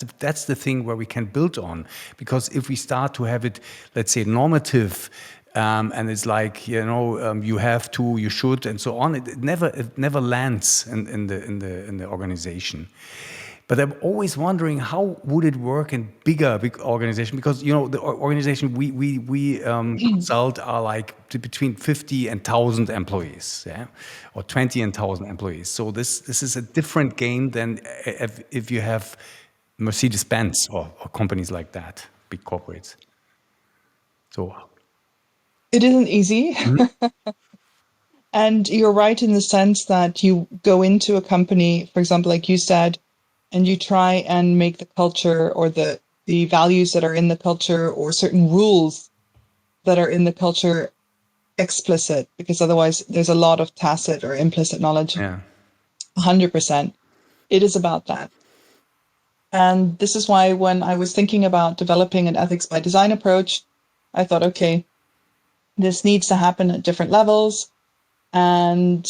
the thing where we can build on. Because if we start to have it, let's say, normative, and it's like, you have to, you should, and so on. It never lands in the organization. But I'm always wondering, how would it work in big organization? Because the organization we consult are like between 50 and 1,000 employees, yeah, or 20 and 1,000 employees. So this is a different game than if you have Mercedes-Benz or companies like that, big corporates. So. It isn't easy. And you're right in the sense that you go into a company, for example, like you said, and you try and make the culture or the values that are in the culture or certain rules that are in the culture explicit, because otherwise there's a lot of tacit or implicit knowledge. Yeah. 100%. It is about that. And this is why when I was thinking about developing an ethics by design approach, I thought, okay, this needs to happen at different levels. And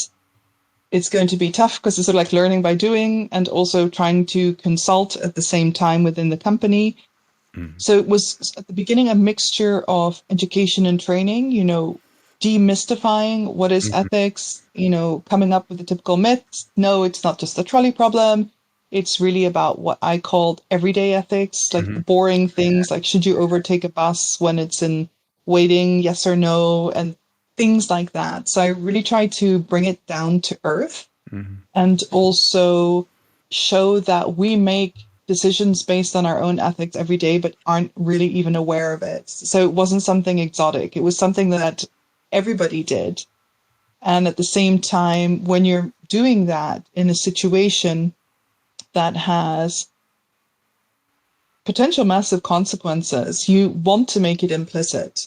it's going to be tough because it's sort of like learning by doing and also trying to consult at the same time within the company. So it was at the beginning a mixture of education and training, demystifying what is ethics, coming up with the typical myths. No, it's not just the trolley problem. It's really about what I called everyday ethics, like the boring things, like should you overtake a bus when it's in waiting, yes or no, and things like that. So I really try to bring it down to earth and also show that we make decisions based on our own ethics every day, but aren't really even aware of it. So it wasn't something exotic. It was something that everybody did. And at the same time, when you're doing that in a situation that has potential massive consequences, you want to make it implicit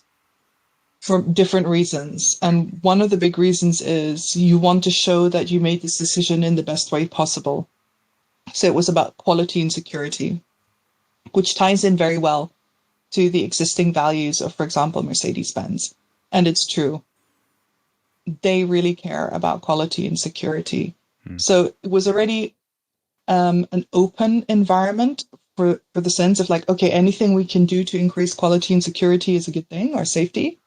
for different reasons. And one of the big reasons is you want to show that you made this decision in the best way possible. So it was about quality and security, which ties in very well to the existing values of, for example, Mercedes-Benz. And it's true. They really care about quality and security. So it was already an open environment for the sense of like, okay, anything we can do to increase quality and security is a good thing, or safety.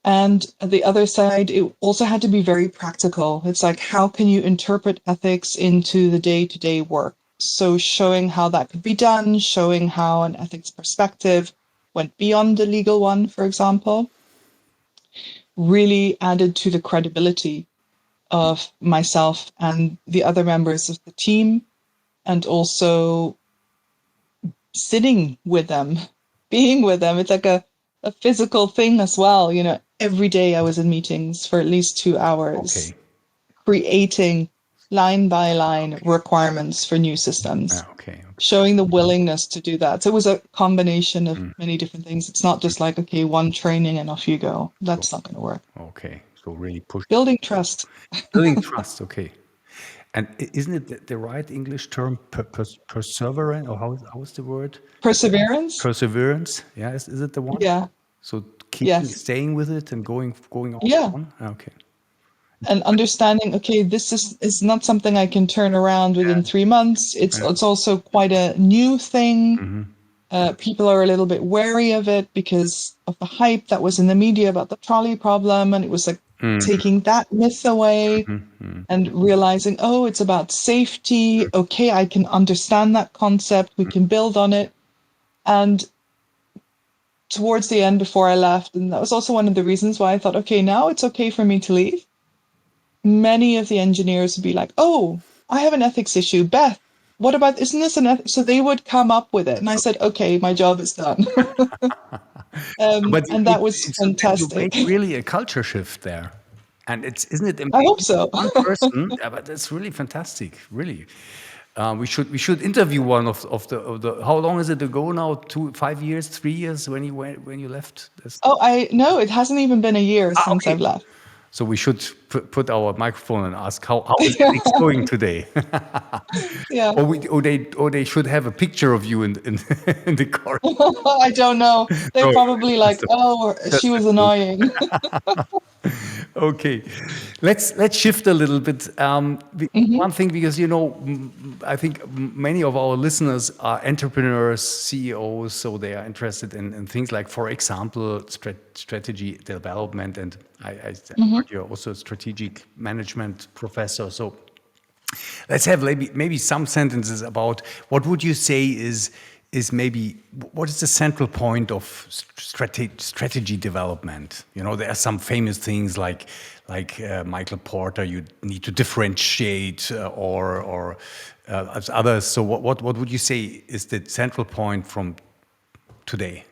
And at the other side, it also had to be very practical. It's like, how can you interpret ethics into the day-to-day work? So showing how that could be done, showing how an ethics perspective went beyond the legal one, for example, really added to the credibility of myself and the other members of the team, and also sitting with them, being with them. It's like a physical thing as well. You know, every day I was in meetings for at least 2 hours, creating line by line requirements for new systems, showing the willingness to do that. So it was a combination of many different things. It's not just like, okay, one training and off you go. That's not going to work. Okay. So really push. Building trust. Building trust. Okay. And isn't it the right English term, perseverance, or how is the word? Perseverance? Perseverance. Yeah, is it the one? Yeah. So keeping, staying with it and going on. Yeah. Okay. And understanding, okay, this is not something I can turn around within 3 months. It's also quite a new thing. People are a little bit wary of it because of the hype that was in the media about the trolley problem. And it was like taking that myth away and realizing, oh, it's about safety. Okay, I can understand that concept. We can build on it. And towards the end, before I left, and that was also one of the reasons why I thought, okay, now it's okay for me to leave. Many of the engineers would be like, oh, I have an ethics issue. Beth, what about, isn't this an ethics? So they would come up with it. And I said, okay, my job is done. And that was fantastic. You made really a culture shift there. And isn't it I hope so. one person? Yeah, but that's really fantastic, really. We should interview one of the. How long is it ago now? 5 years, 3 years when you left? No, it hasn't even been a year since I've left. So we should put our microphone and ask how is ethics going today? Yeah. Or they should have a picture of you in the car. I don't know. They're probably like, she was annoying. Okay, let's shift a little bit. One thing, because I think many of our listeners are entrepreneurs, CEOs, so they are interested in things like, for example, strategy development, and I heard you're also a strategic management professor. So let's have maybe some sentences about what would you say is maybe what is the central point of strategy development? There are some famous things like Michael Porter. You need to differentiate, or others. So what would you say is the central point from today?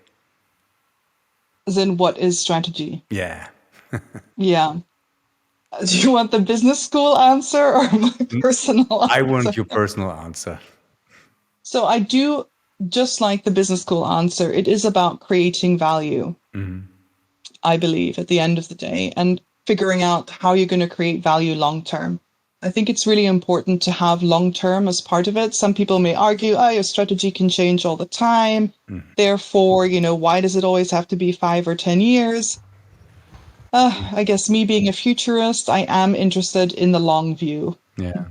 As in, what is strategy? Yeah. Yeah. Do you want the business school answer or my personal answer? I want your personal answer. So I do. Just like the business school answer, it is about creating value, I believe, at the end of the day, and figuring out how you're going to create value long term. I think it's really important to have long term as part of it. Some people may argue, your strategy can change all the time. Therefore, why does it always have to be 5 or 10 years? I guess me being a futurist, I am interested in the long view. Yeah.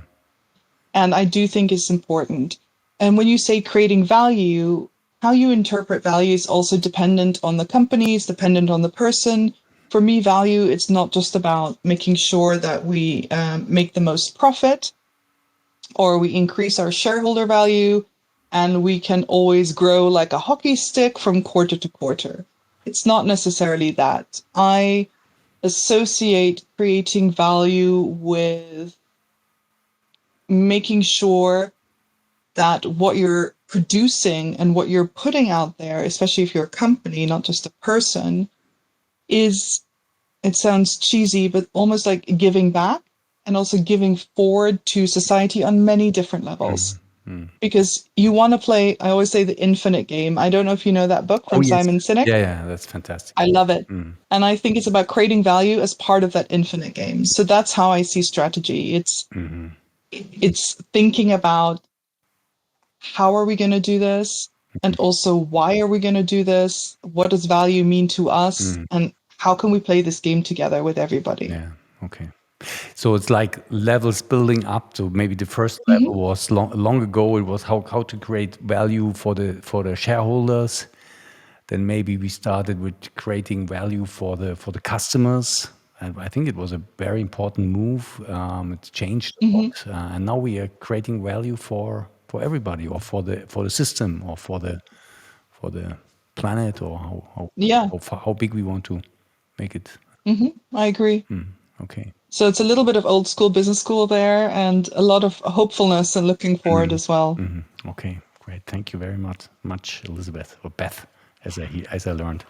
And I do think it's important. And when you say creating value, how you interpret value is also dependent on the companies, dependent on the person. For me, value, it's not just about making sure that we make the most profit or we increase our shareholder value and we can always grow like a hockey stick from quarter to quarter. It's not necessarily that. I associate creating value with making sure that what you're producing and what you're putting out there, especially if you're a company, not just a person, is, it sounds cheesy, but almost like giving back and also giving forward to society on many different levels. Because you want to play, I always say, the infinite game. I don't know if you know that book Oh, from yes. Simon Sinek. Yeah, that's fantastic. I love it. And I think it's about creating value as part of that infinite game. So that's how I see strategy. It's thinking about how are we going to do this? And also, why are we going to do this? What does value mean to us? And how can we play this game together with everybody? Yeah, okay. So it's like levels building up. So maybe the first level was long ago. It was how to create value for the shareholders. Then maybe we started with creating value for the customers. And I think it was a very important move. It changed a lot, and now we are creating value for everybody, or for the system, or for the planet, or Yeah, how big we want to make it. I agree. Okay. So it's a little bit of old school business school there and a lot of hopefulness and looking forward as well. Okay, great. Thank you very much, Elizabeth, or Beth, as I learned.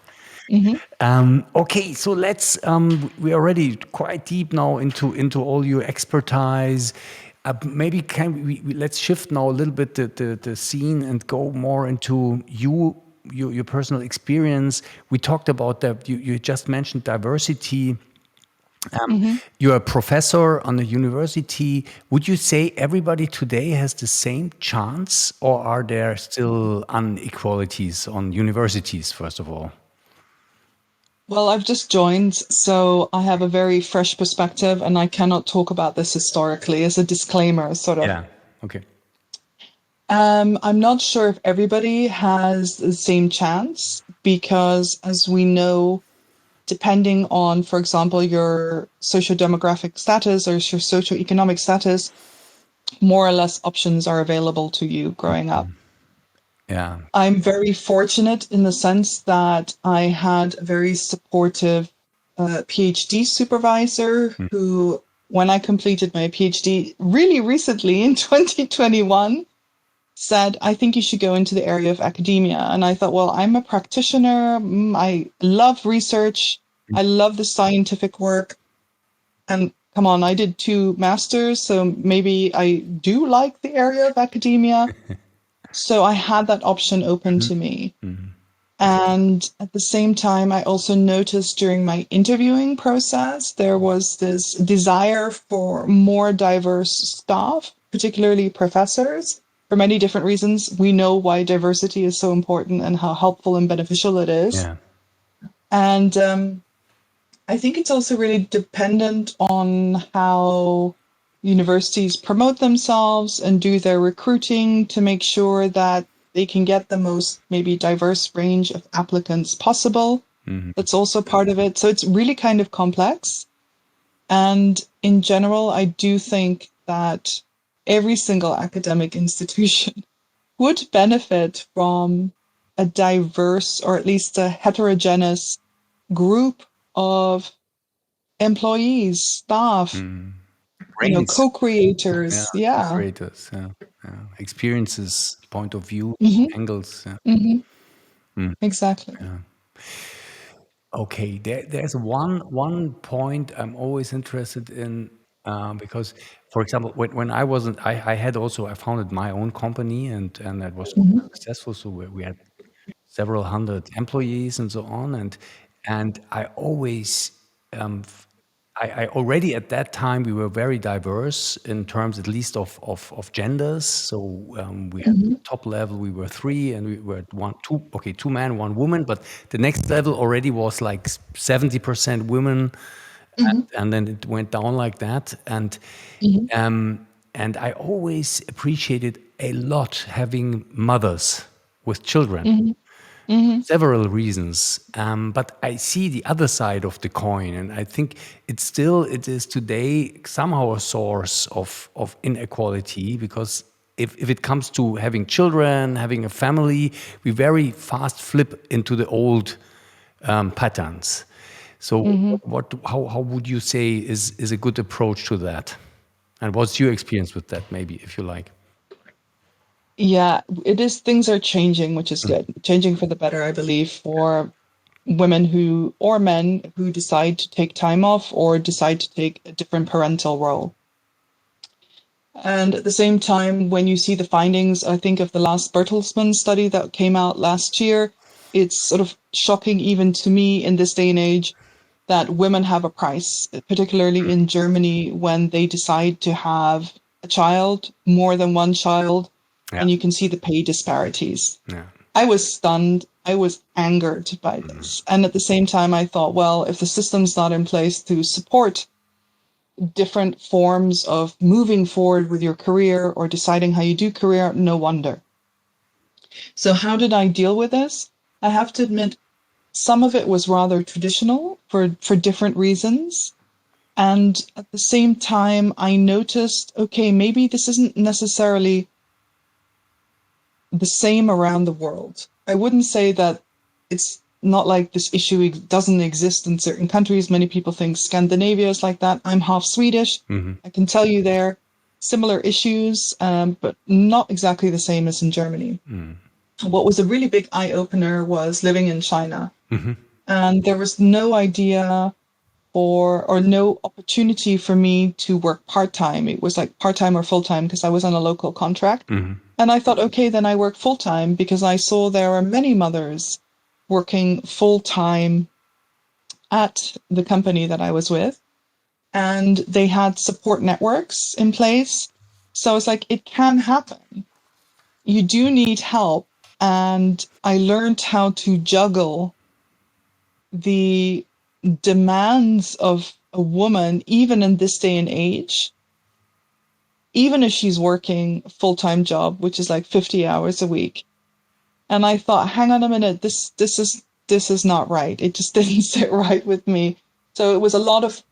Okay, so let's. We're already quite deep now into all your expertise. Maybe let's shift now a little bit the scene and go more into your personal experience. We talked about that. You just mentioned diversity. You're a professor on the university. Would you say everybody today has the same chance, or are there still inequalities on universities, first of all? Well, I've just joined, so I have a very fresh perspective and I cannot talk about this historically as a disclaimer, sort of. Yeah. Okay. I'm not sure if everybody has the same chance because, as we know, depending on, for example, your socio-demographic status or your socio-economic status, more or less options are available to you growing up. Yeah. I'm very fortunate in the sense that I had a very supportive PhD supervisor who, when I completed my PhD really recently in 2021, said, I think you should go into the area of academia. And I thought, well, I'm a practitioner. I love research. I love the scientific work. And come on, I did 2 masters, so maybe I do like the area of academia. So I had that option open to me. And at the same time, I also noticed during my interviewing process, there was this desire for more diverse staff, particularly professors, for many different reasons. We know why diversity is so important and how helpful and beneficial it is. Yeah. And I think it's also really dependent on how universities promote themselves and do their recruiting to make sure that they can get the most maybe diverse range of applicants possible. That's also part of it. So it's really kind of complex. And in general, I do think that every single academic institution would benefit from a diverse or at least a heterogeneous group of employees, staff, Brains. co-creators. Yeah. Creators. Yeah. Experiences, point of view, angles. Exactly. Okay, there's one point I'm always interested in, because, for example, when I wasn't, I founded my own company, and that was successful. So we had several hundred employees and so on, and I always I already at that time we were very diverse in terms at least of genders. So we had top level we were 3, and we were 2 men, 1 woman. But the next level already was like 70% women, and then it went down like that. And I always appreciated a lot having mothers with children. Several reasons, but I see the other side of the coin, and I think it is today somehow a source of inequality, because if it comes to having children, having a family, we very fast flip into the old patterns. So how would you say is a good approach to that, and what's your experience with that, maybe, if you like? Yeah, it is. Things are changing, which is good. Changing for the better, I believe, for women who, or men who decide to take time off or decide to take a different parental role. And at the same time, when you see the findings, I think of the last Bertelsmann study that came out last year, it's sort of shocking even to me in this day and age that women have a price, particularly in Germany, when they decide to have a child, more than one child, Yeah. and you can see the pay disparities. Yeah. I was stunned. I was angered by this. And at the same time, I thought, well, if the system's not in place to support different forms of moving forward with your career or deciding how you do career, no wonder. So how did I deal with this? I have to admit, some of it was rather traditional for different reasons. And at the same time, I noticed, okay, maybe this isn't necessarily the same around the world. I wouldn't say that it's not like this issue doesn't exist in certain countries. Many people think Scandinavia is like that. I'm half Swedish. I can tell you there are similar issues, but not exactly the same as in Germany. What was a really big eye opener was living in China. And there was no idea or no opportunity for me to work part-time. It was like part-time or full-time because I was on a local contract. And I thought, okay, then I work full-time because I saw there are many mothers working full-time at the company that I was with. And they had support networks in place. So I was like, it can happen. You do need help. And I learned how to juggle the demands of a woman, even in this day and age, even if she's working a full-time job, which is like 50 hours a week. And I thought, hang on a minute, this is not right. It just didn't sit right with me. So it was a lot of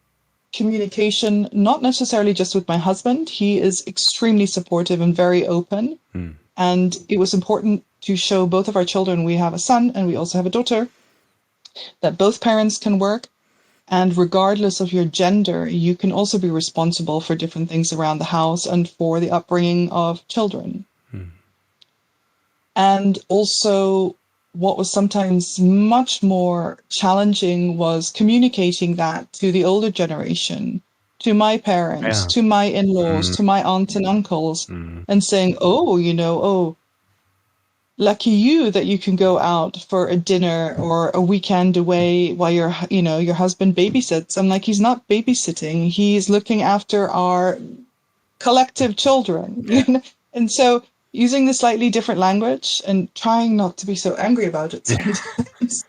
communication, not necessarily just with my husband. He is extremely supportive and very open. And it was important to show both of our children, we have a son and we also have a daughter, that both parents can work. And regardless of your gender, you can also be responsible for different things around the house and for the upbringing of children. And also, what was sometimes much more challenging was communicating that to the older generation, to my parents, to my in-laws, to my aunts and uncles, and saying, oh, lucky you that you can go out for a dinner or a weekend away while your husband babysits. I'm like, he's not babysitting. He's looking after our collective children. And so using the slightly different language and trying not to be so angry about it sometimes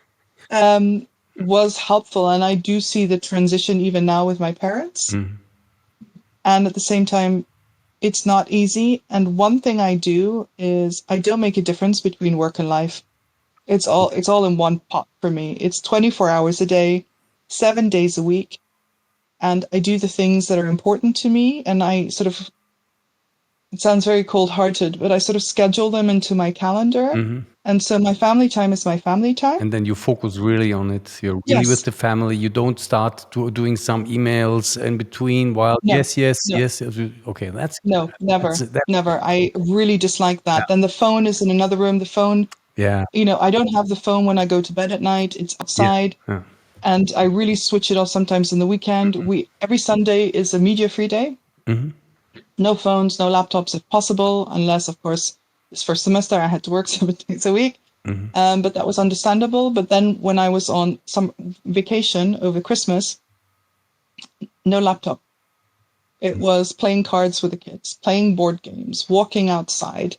was helpful. And I do see the transition even now with my parents. And at the same time, it's not easy. And one thing I do is I don't make a difference between work and life. It's all in one pot for me. It's 24 hours a day, 7 days a week. And I do the things that are important to me. And I sort of, it sounds very cold-hearted, but I sort of schedule them into my calendar. And so my family time is my family time. And then you focus really on it. You're really with the family. You don't start doing some emails in between while, No, yes. no, Okay, that's no, never, that's never. I really dislike that. Then the phone is in another room. The phone, yeah, I don't have the phone when I go to bed at night. It's outside. yeah. And I really switch it off sometimes in the weekend. Every Sunday is a media-free day. No phones, no laptops if possible, unless, of course, this first semester I had to work 7 days a week. But that was understandable. But then when I was on some vacation over Christmas, no laptop. It was playing cards with the kids, playing board games, walking outside,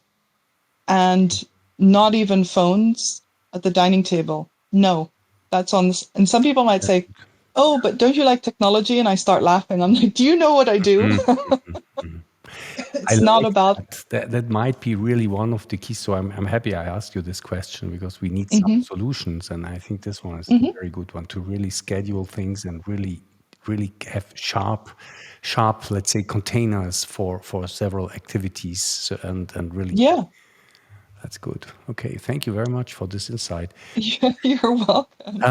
and not even phones at the dining table. No, that's on this. And some people might say, oh, but don't you like technology? And I start laughing. I'm like, do you know what I do? It's not about that might be really one of the keys. So I'm happy I asked you this question because we need some solutions, and I think this one is a very good one to really schedule things and really have sharp, let's say, containers for several activities, and really that's good. Okay, thank you very much for this insight. You're welcome.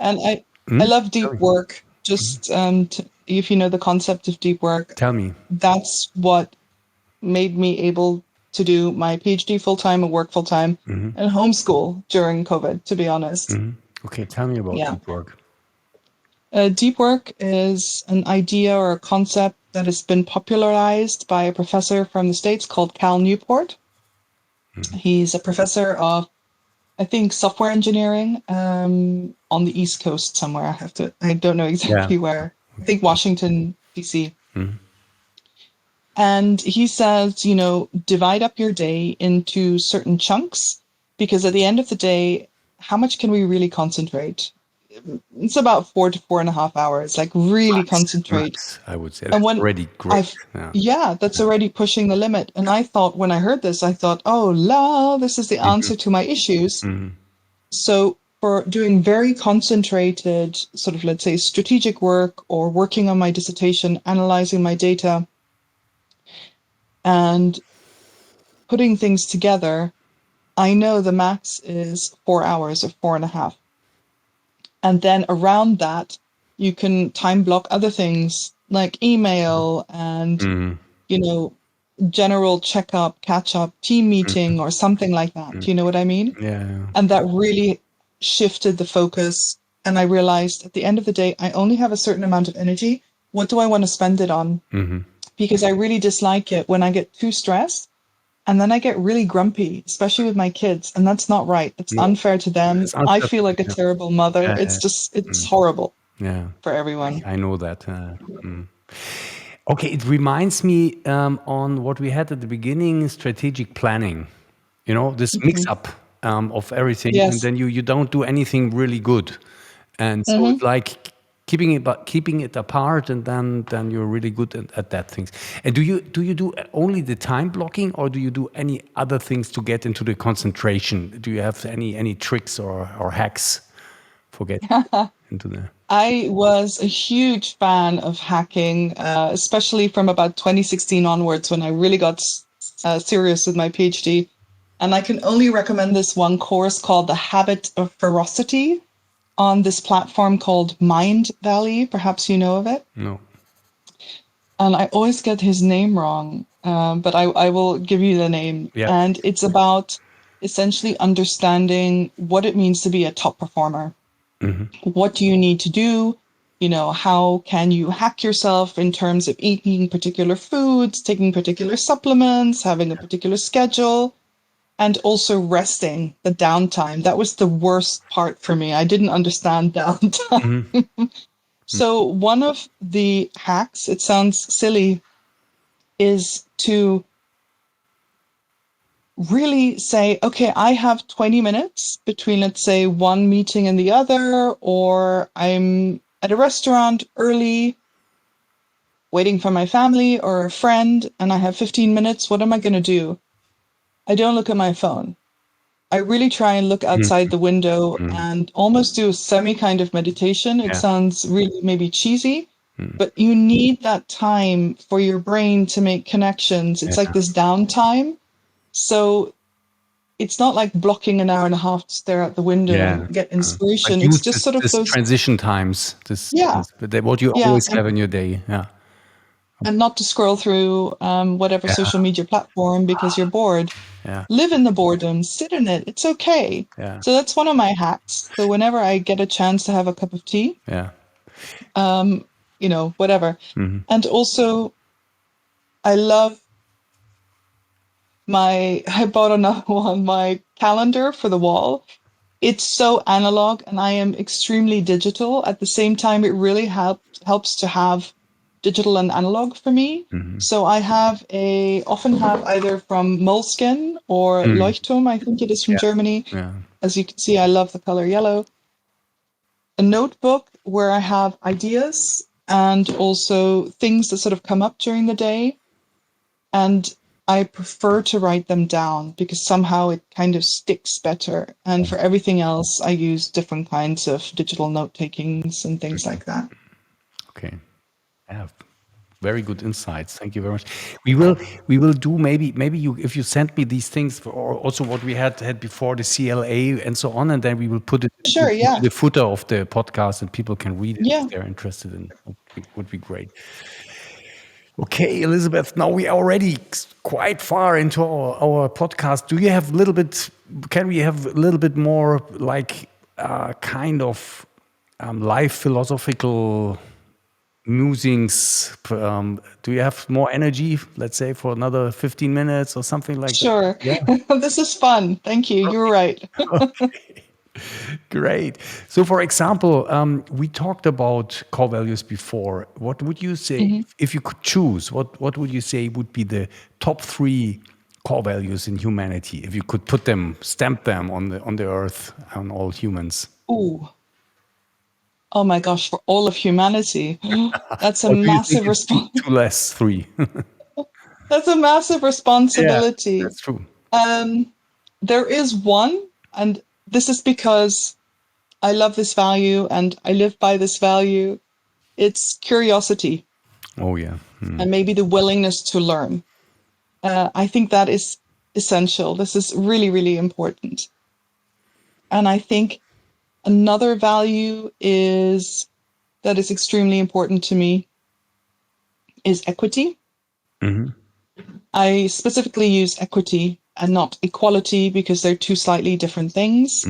And I love deep work. Just if you know the concept of deep work, tell me. that's what made me able to do my PhD full-time and work full-time and homeschool during COVID, to be honest. Okay, tell me about deep work. Deep work is an idea or a concept that has been popularized by a professor from the States called Cal Newport. He's a professor of, I think, software engineering on the East Coast somewhere. I don't know exactly where. I think Washington, D.C. And he says, divide up your day into certain chunks, because at the end of the day, how much can we really concentrate? It's about 4 to 4.5 hours, like really concentrate. Max, I would say. That's already great. That's already pushing the limit. And I thought, when I heard this, this is the answer to my issues. So for doing very concentrated sort of, let's say, strategic work or working on my dissertation, analyzing my data and putting things together, I know the max is 4 hours or 4.5. And then around that, you can time block other things like email and, general checkup, catch up, team meeting or something like that. Do you know what I mean? Yeah. And that really shifted the focus. And I realized at the end of the day, I only have a certain amount of energy. What do I want to spend it on? Because I really dislike it when I get too stressed. And then I get really grumpy, especially with my kids. And that's not right. It's unfair to them. I feel like a terrible mother. It's horrible for everyone. I know that. Okay, it reminds me on what we had at the beginning, strategic planning. This mix-up of everything. Yes. And then you don't do anything really good. And so it's like keeping it apart, and then you're really good at that things. And do you do only the time blocking, or do you do any other things to get into the concentration? Do you have any tricks or hacks for getting into the? I was a huge fan of hacking, especially from about 2016 onwards, when I really got serious with my PhD. And I can only recommend this one course called The Habit of Ferocity on this platform called Mind Valley. Perhaps you know of it? No. And I always get his name wrong, but I will give you the name. Yeah. And it's about essentially understanding what it means to be a top performer. What do you need to do? How can you hack yourself in terms of eating particular foods, taking particular supplements, having a particular schedule, and also resting, the downtime. That was the worst part for me. I didn't understand downtime. So one of the hacks, it sounds silly, is to really say, okay, I have 20 minutes between, let's say, one meeting and the other, or I'm at a restaurant early waiting for my family or a friend, and I have 15 minutes. What am I going to do? I don't look at my phone. I really try and look outside the window and almost do a semi kind of meditation. It sounds really maybe cheesy, but you need that time for your brain to make connections. It's like this downtime. So it's not like blocking an hour and a half to stare out the window and get inspiration. It's just sort of those transition times. What you always have in your day. Yeah. And not to scroll through whatever social media platform because you're bored. Yeah. Live in the boredom, sit in it. It's okay. Yeah. So that's one of my hacks. So whenever I get a chance to have a cup of tea, whatever. And also, I bought another one, my calendar for the wall. It's so analog and I am extremely digital. At the same time, it really helps to have digital and analog for me. So I often have either from Moleskine or Leuchtturm, I think it is from Germany. Yeah. As you can see, I love the color yellow. A notebook where I have ideas and also things that sort of come up during the day. And I prefer to write them down because somehow it kind of sticks better. And for everything else, I use different kinds of digital note-takings and things like that. Okay. Yeah. Very good insights. Thank you very much. We will do maybe you, if you send me these things, or also what we had before, the CLA and so on, and then we will put it in the footer of the podcast and people can read it if they're interested in. Would be great. Okay, Elizabeth, now we are already quite far into our podcast. Do you have a little bit, can we have a little bit more like kind of life philosophical musings? Do you have more energy, let's say, for another 15 minutes or something like that? Sure. Yeah. This is fun. Thank you. You're right. Great. So, for example, we talked about core values before. What would you say if you could choose? What would you say would be the top three core values in humanity? If you could put them, stamp them on the earth on all humans, Ooh. Oh my gosh, for all of humanity. That's a or do you think massive it's too less? Three. that's a massive Yeah, responsibility. that's true. There is one, and this is because I love this value and I live by this value. It's curiosity Oh yeah. and maybe the willingness to learn. I think that is essential. This is really, really important. And I think another value is that is extremely important to me is equity. I specifically use equity and not equality because they're two slightly different things.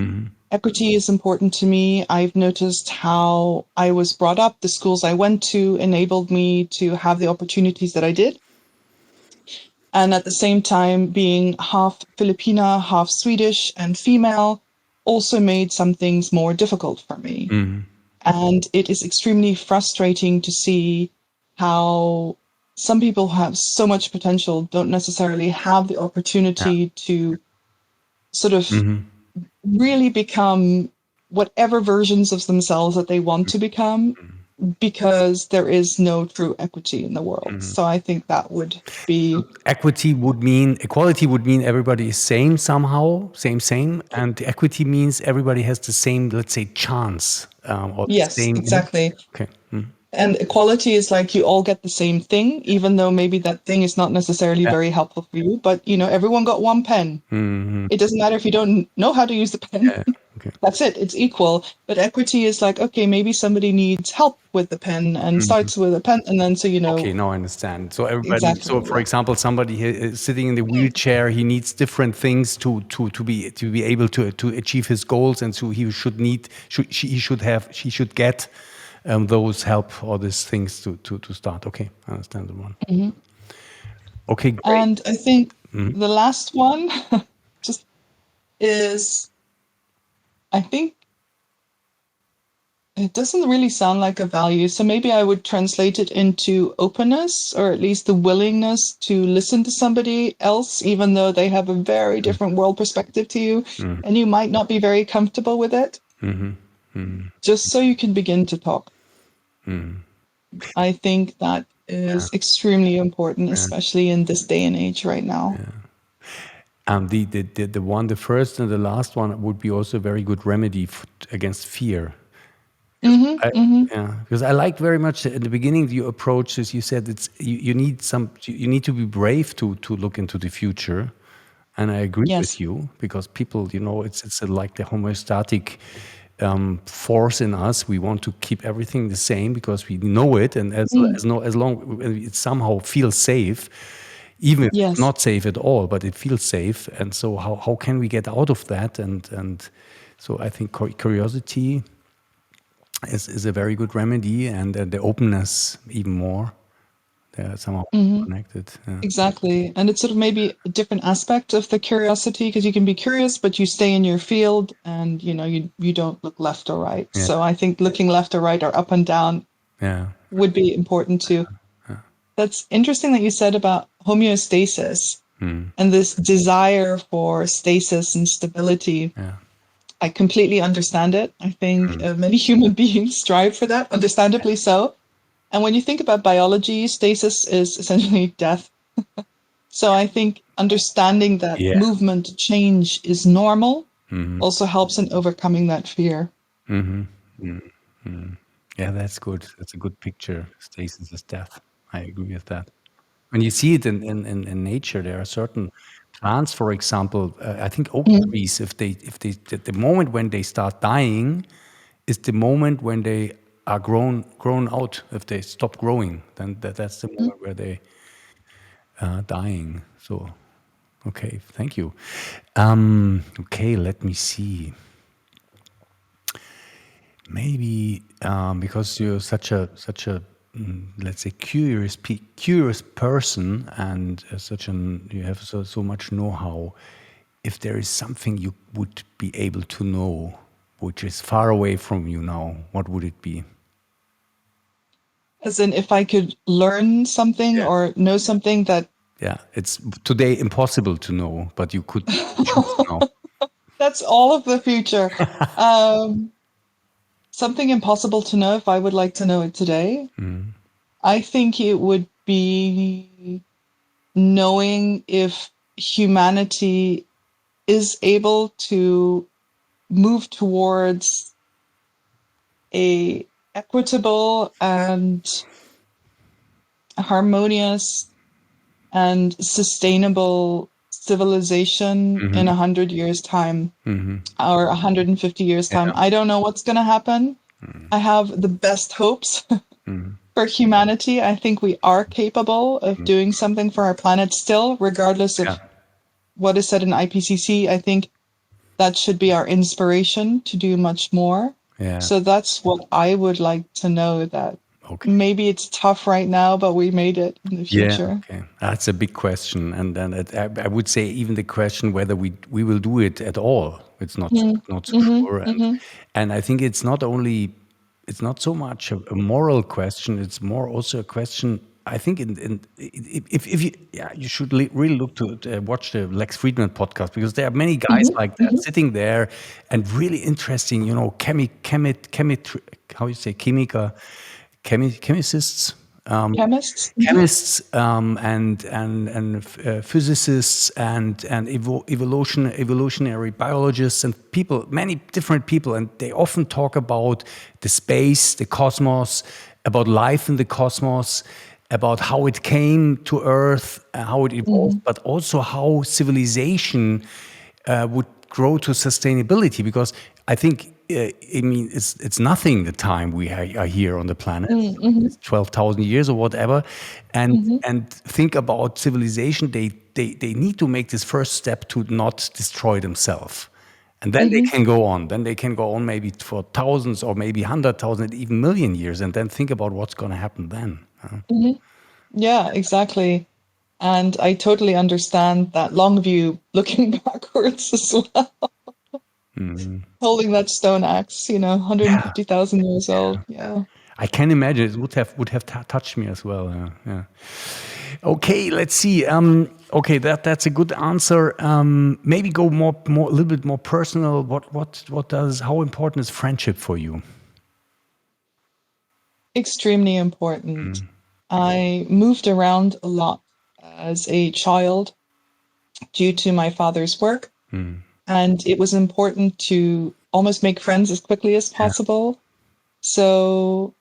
Equity is important to me. I've noticed how I was brought up, the schools I went to enabled me to have the opportunities that I did. And at the same time, being half Filipina, half Swedish and female also made some things more difficult for me. And it is extremely frustrating to see how some people who have so much potential don't necessarily have the opportunity to sort of really become whatever versions of themselves that they want to become because there is no true equity in the world. So I think that would be Equality would mean everybody is same somehow, same, and equity means everybody has the same, let's say, chance or the yes, same. Yeah? exactly. Okay. And equality is like you all get the same thing, even though maybe that thing is not necessarily very helpful for you. But you know, everyone got one pen. It doesn't matter if you don't know how to use the pen. Yeah. Okay. That's it. It's equal. But equity is like, okay, maybe somebody needs help with the pen and starts with a pen, and then so you know Okay, now I understand. So everybody, exactly. so for example, somebody is sitting in the wheelchair, he needs different things to be able to achieve his goals, and so he should need she should get those help or these things to start. Okay, I understand the one. Okay, great. And I think the last one just is, I think it doesn't really sound like a value. So maybe I would translate it into openness, or at least the willingness to listen to somebody else, even though they have a very different world perspective to you, and you might not be very comfortable with it, just so you can begin to talk. I think that is extremely important, especially in this day and age right now. The first and the last one would be also a very good remedy against fear. Yeah, because I liked very much in the beginning your approach. As you said, you need to be brave to look into the future, and I agree Yes. with you because people, it's like the homeostatic force in us. We want to keep everything the same because we know it, and as long it somehow feels safe, even if it's Yes. not safe at all, but it feels safe. And so how can we get out of that? And so I think curiosity is a very good remedy, and the openness even more. They're somehow connected. Yeah. Exactly. And it's sort of maybe a different aspect of the curiosity because you can be curious, but you stay in your field and you don't look left or right. Yeah. So I think looking left or right or up and down would be important too. That's interesting that you said about homeostasis and this desire for stasis and stability. Yeah. I completely understand it. I think many human beings strive for that, understandably so. And when you think about biology, stasis is essentially death. So I think understanding that Yeah. movement change is normal also helps in overcoming that fear. Yeah, that's good. That's a good picture. Stasis is death. I agree with that. When you see it in nature, there are certain plants, for example, I think oak trees, if they the moment when they start dying is the moment when they are grown out, if they stop growing, then that's the moment where they are dying. So, okay, thank you. Okay, let me see. Maybe because you're such a let's say curious person, and you have so much know-how. If there is something you would be able to know, which is far away from you now, what would it be? As in, if I could learn something Yeah. or know something that. Yeah, it's today impossible to know, but you could choose now. That's all of the future. Um, Something impossible to know if I would like to know it today. I think it would be knowing if humanity is able to move towards a equitable and harmonious and sustainable civilization in 100 years' time or 150 years' time. Yeah. I don't know what's going to happen. I have the best hopes for humanity. I think we are capable of doing something for our planet still, regardless of Yeah. what is said in IPCC. I think that should be our inspiration to do much more. Yeah. So that's what I would like to know, that Okay. maybe it's tough right now, but we made it in the Yeah, future. okay. That's a big question, and then I would say even the question whether we will do it at all. It's not so sure, and I think it's not so much a moral question. It's more also a question. I think if you you should really look to watch the Lex Friedman podcast, because there are many guys like that sitting there and really interesting. You know, how you say chemicists. Chemists? Chemists and physicists and evolutionary biologists and people, many different people, and they often talk about the space, the cosmos, about life in the cosmos, about how it came to Earth, how it evolved, but also how civilization would grow to sustainability. Because I think, I mean, it's nothing the time we are here on the planet, it's 12,000 years or whatever, and think about civilization. They need to make this first step to not destroy themselves. And then they can go on. Then they can go on maybe for thousands or maybe 100,000, even million years, and then think about what's going to happen then. Yeah, exactly. And I totally understand that long view looking backwards as well. Holding that stone axe, 150,000 years old. Yeah. I can imagine it would have touched me as well. Yeah. Okay, let's see. Okay, that's a good answer. Maybe go a little bit more personal. How important is friendship for you? Extremely important. I moved around a lot as a child due to my father's work. And it was important to almost make friends as quickly as possible. So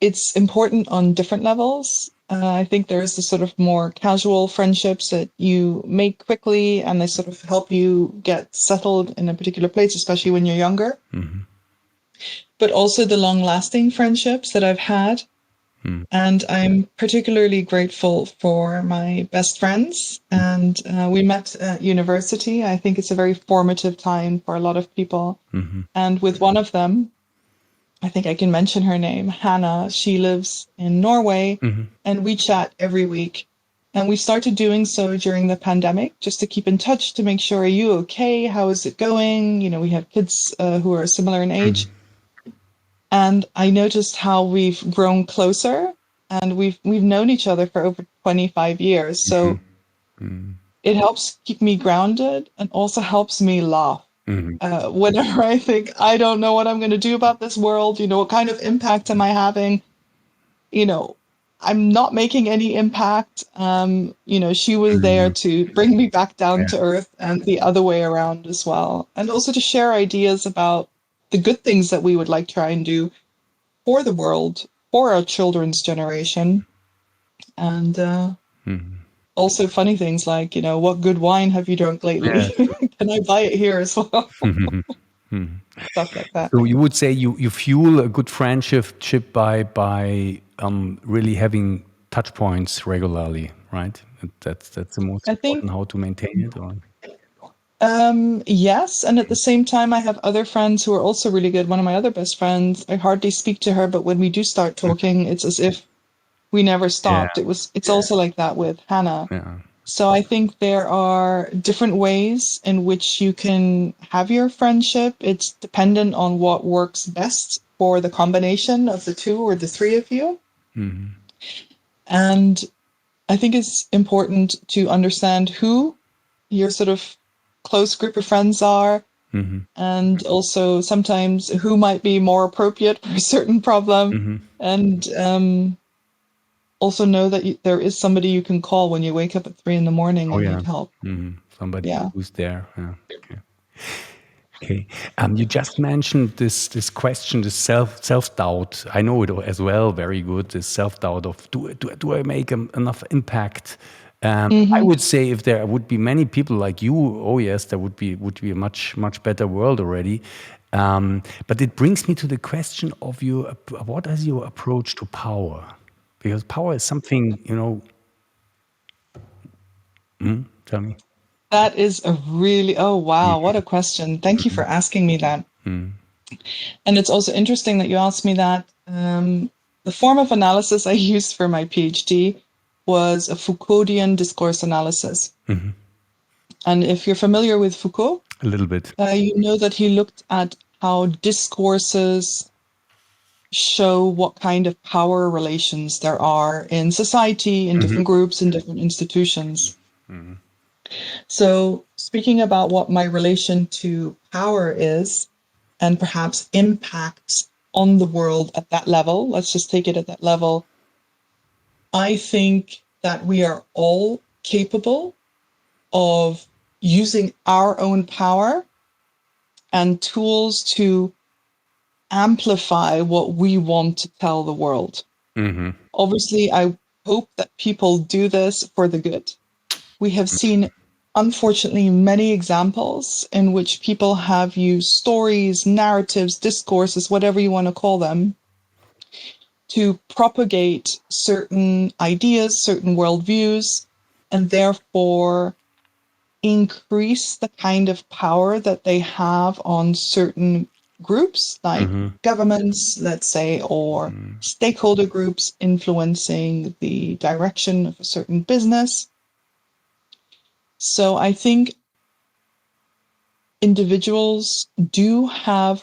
it's important on different levels. I think there's the sort of more casual friendships that you make quickly and they sort of help you get settled in a particular place, especially when you're younger. But also the long-lasting friendships that I've had. And I'm particularly grateful for my best friends. And we met at university. I think it's a very formative time for a lot of people. And with one of them, I think I can mention her name, Hannah. She lives in Norway, and we chat every week. And we started doing so during the pandemic, just to keep in touch, to make sure, are you okay? How is it going? We have kids who are similar in age. And I noticed how we've grown closer, and we've known each other for over 25 years. So it helps keep me grounded and also helps me laugh. Whenever I think, I don't know what I'm going to do about this world, what kind of impact am I having? I'm not making any impact. She was there to bring me back down to earth, and the other way around as well. And also to share ideas about the good things that we would like to try and do for the world, for our children's generation. And also funny things like, what good wine have you drunk lately? Yeah. Can I buy it here as well? stuff like that. So you would say you fuel a good friendship by really having touch points regularly, right? That's the most I important think how to maintain it. Or yes, and at the same time, I have other friends who are also really good. One of my other best friends, I hardly speak to her, but when we do start talking, it's as if we never yeah, stopped. It's also like that with Hannah. yeah, So I think there are different ways in which you can have your friendship. It's dependent on what works best for the combination of the two or the three of you. And I think it's important to understand who your sort of close group of friends are, and also sometimes who might be more appropriate for a certain problem, and also know that there is somebody you can call when you wake up at 3 in the morning oh and yeah, need help. somebody Yeah. who's there. Yeah. Okay. Okay. You just mentioned this question, this self doubt. I know it as well very good. This self doubt of do I make enough impact? I would say if there would be many people like you, oh yes, there would be a much better world already. But it brings me to the question of what is your approach to power? Because power is something, tell me. That is a really, oh wow, what a question. Thank you for asking me that. And it's also interesting that you asked me that. The form of analysis I used for my PhD was a Foucauldian discourse analysis. And if you're familiar with Foucault, A little bit. you know that he looked at how discourses show what kind of power relations there are in society, in different groups, in different institutions. So, speaking about what my relation to power is, and perhaps impacts on the world at that level, let's just take it at that level. I think that we are all capable of using our own power and tools to amplify what we want to tell the world. Obviously, I hope that people do this for the good. We have seen, unfortunately, many examples in which people have used stories, narratives, discourses, whatever you want to call them, to propagate certain ideas, certain worldviews, and therefore increase the kind of power that they have on certain groups, like governments, let's say, or stakeholder groups influencing the direction of a certain business. So I think individuals do have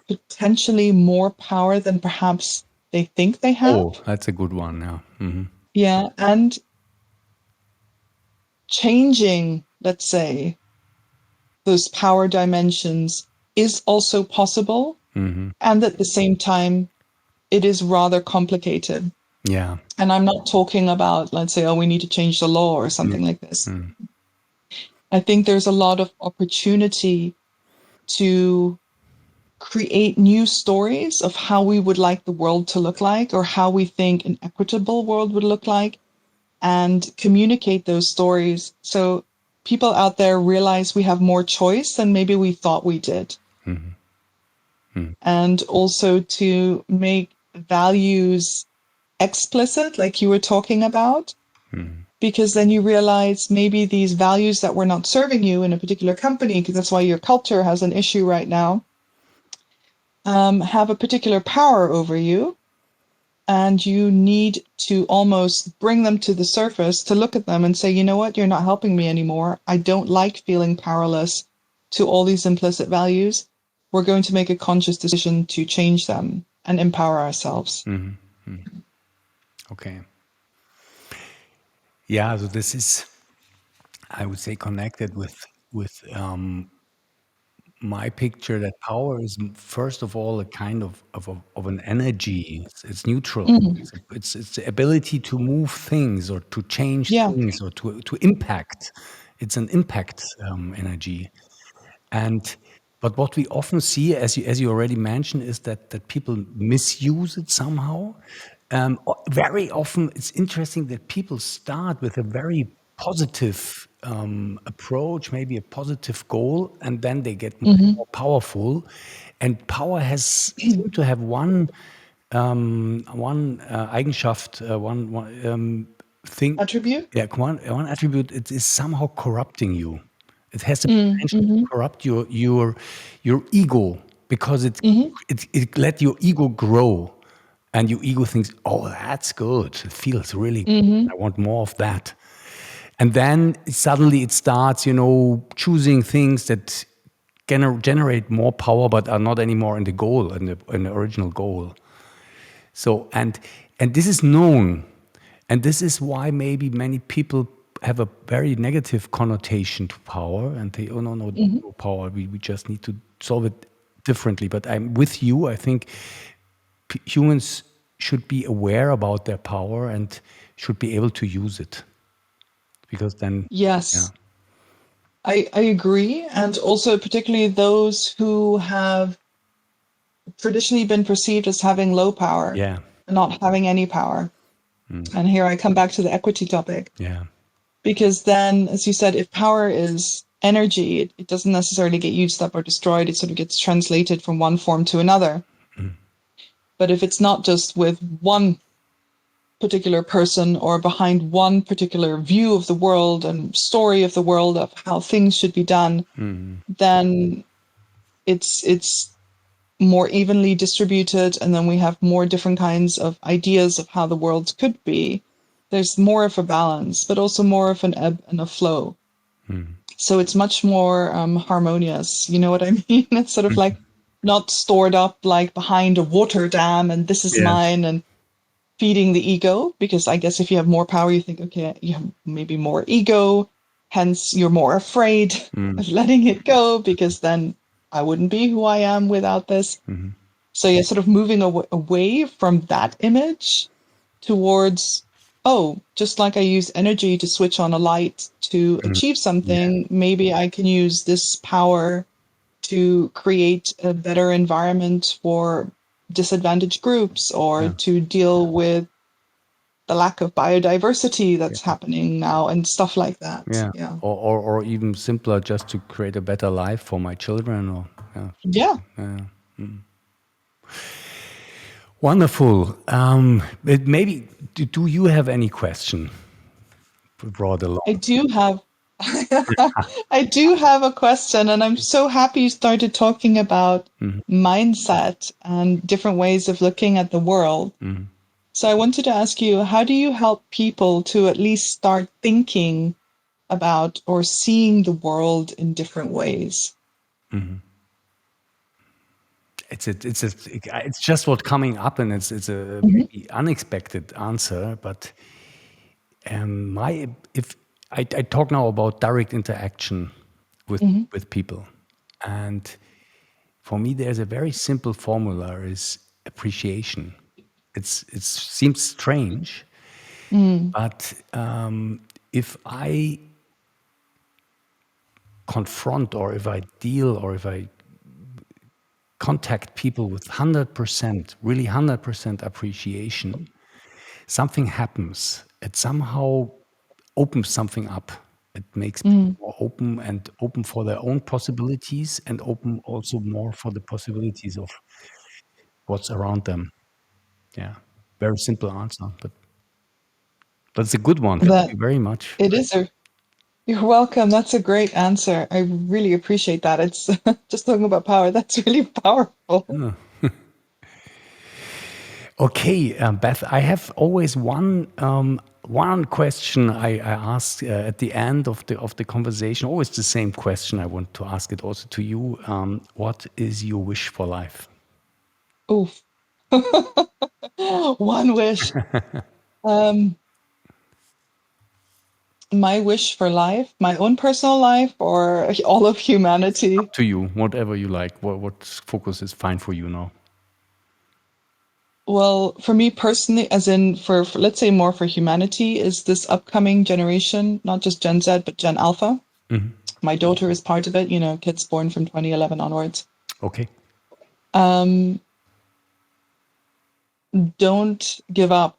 potentially more power than perhaps they think they have. Oh, that's a good one. Yeah. Yeah. And changing, let's say, those power dimensions is also possible. And at the same time, it is rather complicated. Yeah. And I'm not talking about, let's say, oh, we need to change the law or something like this. I think there's a lot of opportunity to create new stories of how we would like the world to look like, or how we think an equitable world would look like, and communicate those stories so people out there realize we have more choice than maybe we thought we did. And also to make values explicit, like you were talking about, because then you realize maybe these values that were not serving you in a particular company, because that's why your culture has an issue right now, have a particular power over you, and you need to almost bring them to the surface to look at them and say, you know what, you're not helping me anymore. I don't like feeling powerless to all these implicit values. We're going to make a conscious decision to change them and empower ourselves. Okay. Yeah, so this is, I would say, connected with my picture that power is first of all a kind of an energy. It's neutral. It's the ability to move things or to change Yeah. things or to impact. It's an impact energy. And but what we often see, as you already mentioned, is that people misuse it somehow. Very often, it's interesting that people start with a very positive approach, maybe a positive goal, and then they get more powerful. And power seemed to have one Eigenschaft, one thing. Attribute? Yeah, one attribute. It is somehow corrupting you. It has the potential to corrupt your ego, because it let your ego grow, and your ego thinks, "Oh, that's good. It feels really good. I want more of that." And then suddenly it starts, choosing things that generate more power, but are not anymore in the goal, in the original goal. So, and this is known, and this is why maybe many people have a very negative connotation to power, and they, oh no, no power. We just need to solve it differently. But I'm with you. I think humans should be aware about their power and should be able to use it, because then, yeah, Yes, I agree. And also, particularly those who have traditionally been perceived as having low power yeah, and not having any power. And here I come back to the equity topic, yeah, because then, as you said, if power is energy, it doesn't necessarily get used up or destroyed. It sort of gets translated from one form to another. But if it's not just with one particular person or behind one particular view of the world and story of the world of how things should be done, then it's more evenly distributed, and then we have more different kinds of ideas of how the world could be. There's more of a balance, but also more of an ebb and a flow. So it's much more harmonious. You know what I mean? It's sort of like not stored up like behind a water dam and this is yeah, mine, and feeding the ego. Because I guess if you have more power, you think, okay, you have maybe more ego, hence you're more afraid of letting it go, because then I wouldn't be who I am without this. So you're sort of moving away from that image towards, oh, just like I use energy to switch on a light to achieve yeah, something, maybe I can use this power to create a better environment for disadvantaged groups, or yeah, to deal with the lack of biodiversity that's yeah, happening now and stuff like that. yeah. Yeah. Or even simpler, just to create a better life for my children. Or yeah, Yeah. yeah. Wonderful. But maybe do you have any question brought I along? do have I do have a question, and I'm so happy you started talking about mindset and different ways of looking at the world. So I wanted to ask you, how do you help people to at least start thinking about or seeing the world in different ways? It's just what coming up, and it's a maybe unexpected answer. But my if I talk now about direct interaction with people, and for me there's a very simple formula: is appreciation. It seems strange, but if I confront, or if I deal, or if I contact people with 100%, really 100% appreciation, something happens. It somehow opens something up. It makes people more open, and open for their own possibilities, and open also more for the possibilities of what's around them. Yeah, very simple answer, but it's a good one. Thank That you very much. it is a You're welcome. That's a great answer. I really appreciate that. It's just talking about power. That's really powerful. Okay, Beth, I have always one question I ask at the end of the conversation. Always the same question. I want to ask it also to you. What is your wish for life? Oof. One wish. Um, my wish for life, my own personal life, or all of humanity. To you, whatever you like. What focus is fine for you now? Well, for me personally, as in for let's say more for humanity, is this upcoming generation, not just Gen Z, but Gen Alpha. My daughter is part of it, kids born from 2011 onwards. Okay. Um, don't give up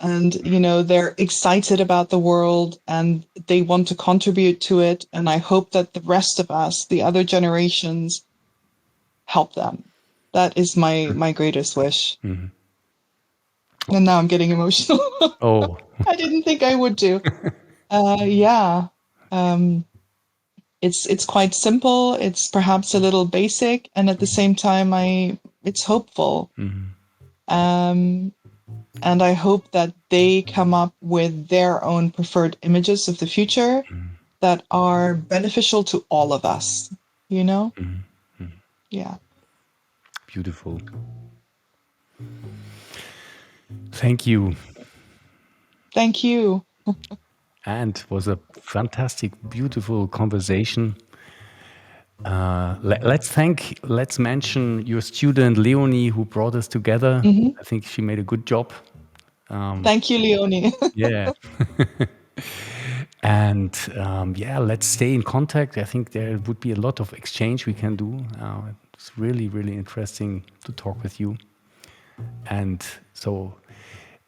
and, they're excited about the world and they want to contribute to it. And I hope that the rest of us, the other generations, help them. That is my greatest wish. And now I'm getting emotional. Oh, I didn't think I would do. Yeah. It's quite simple. It's perhaps a little basic, and at the same time, it's hopeful. And I hope that they come up with their own preferred images of the future that are beneficial to all of us. Yeah. beautiful. Thank you. Thank you. And it was a fantastic, beautiful conversation. Let's mention your student Leonie, who brought us together. I think she made a good job. Thank you, Leonie. Yeah. And let's stay in contact. I think there would be a lot of exchange we can do. It's really, really interesting to talk with you. And so,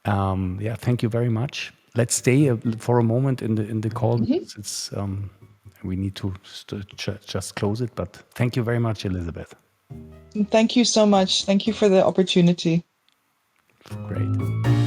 thank you very much. Let's stay for a moment in the call. It's we need to just close it. But thank you very much, Elizabeth. Thank you so much. Thank you for the opportunity. Great.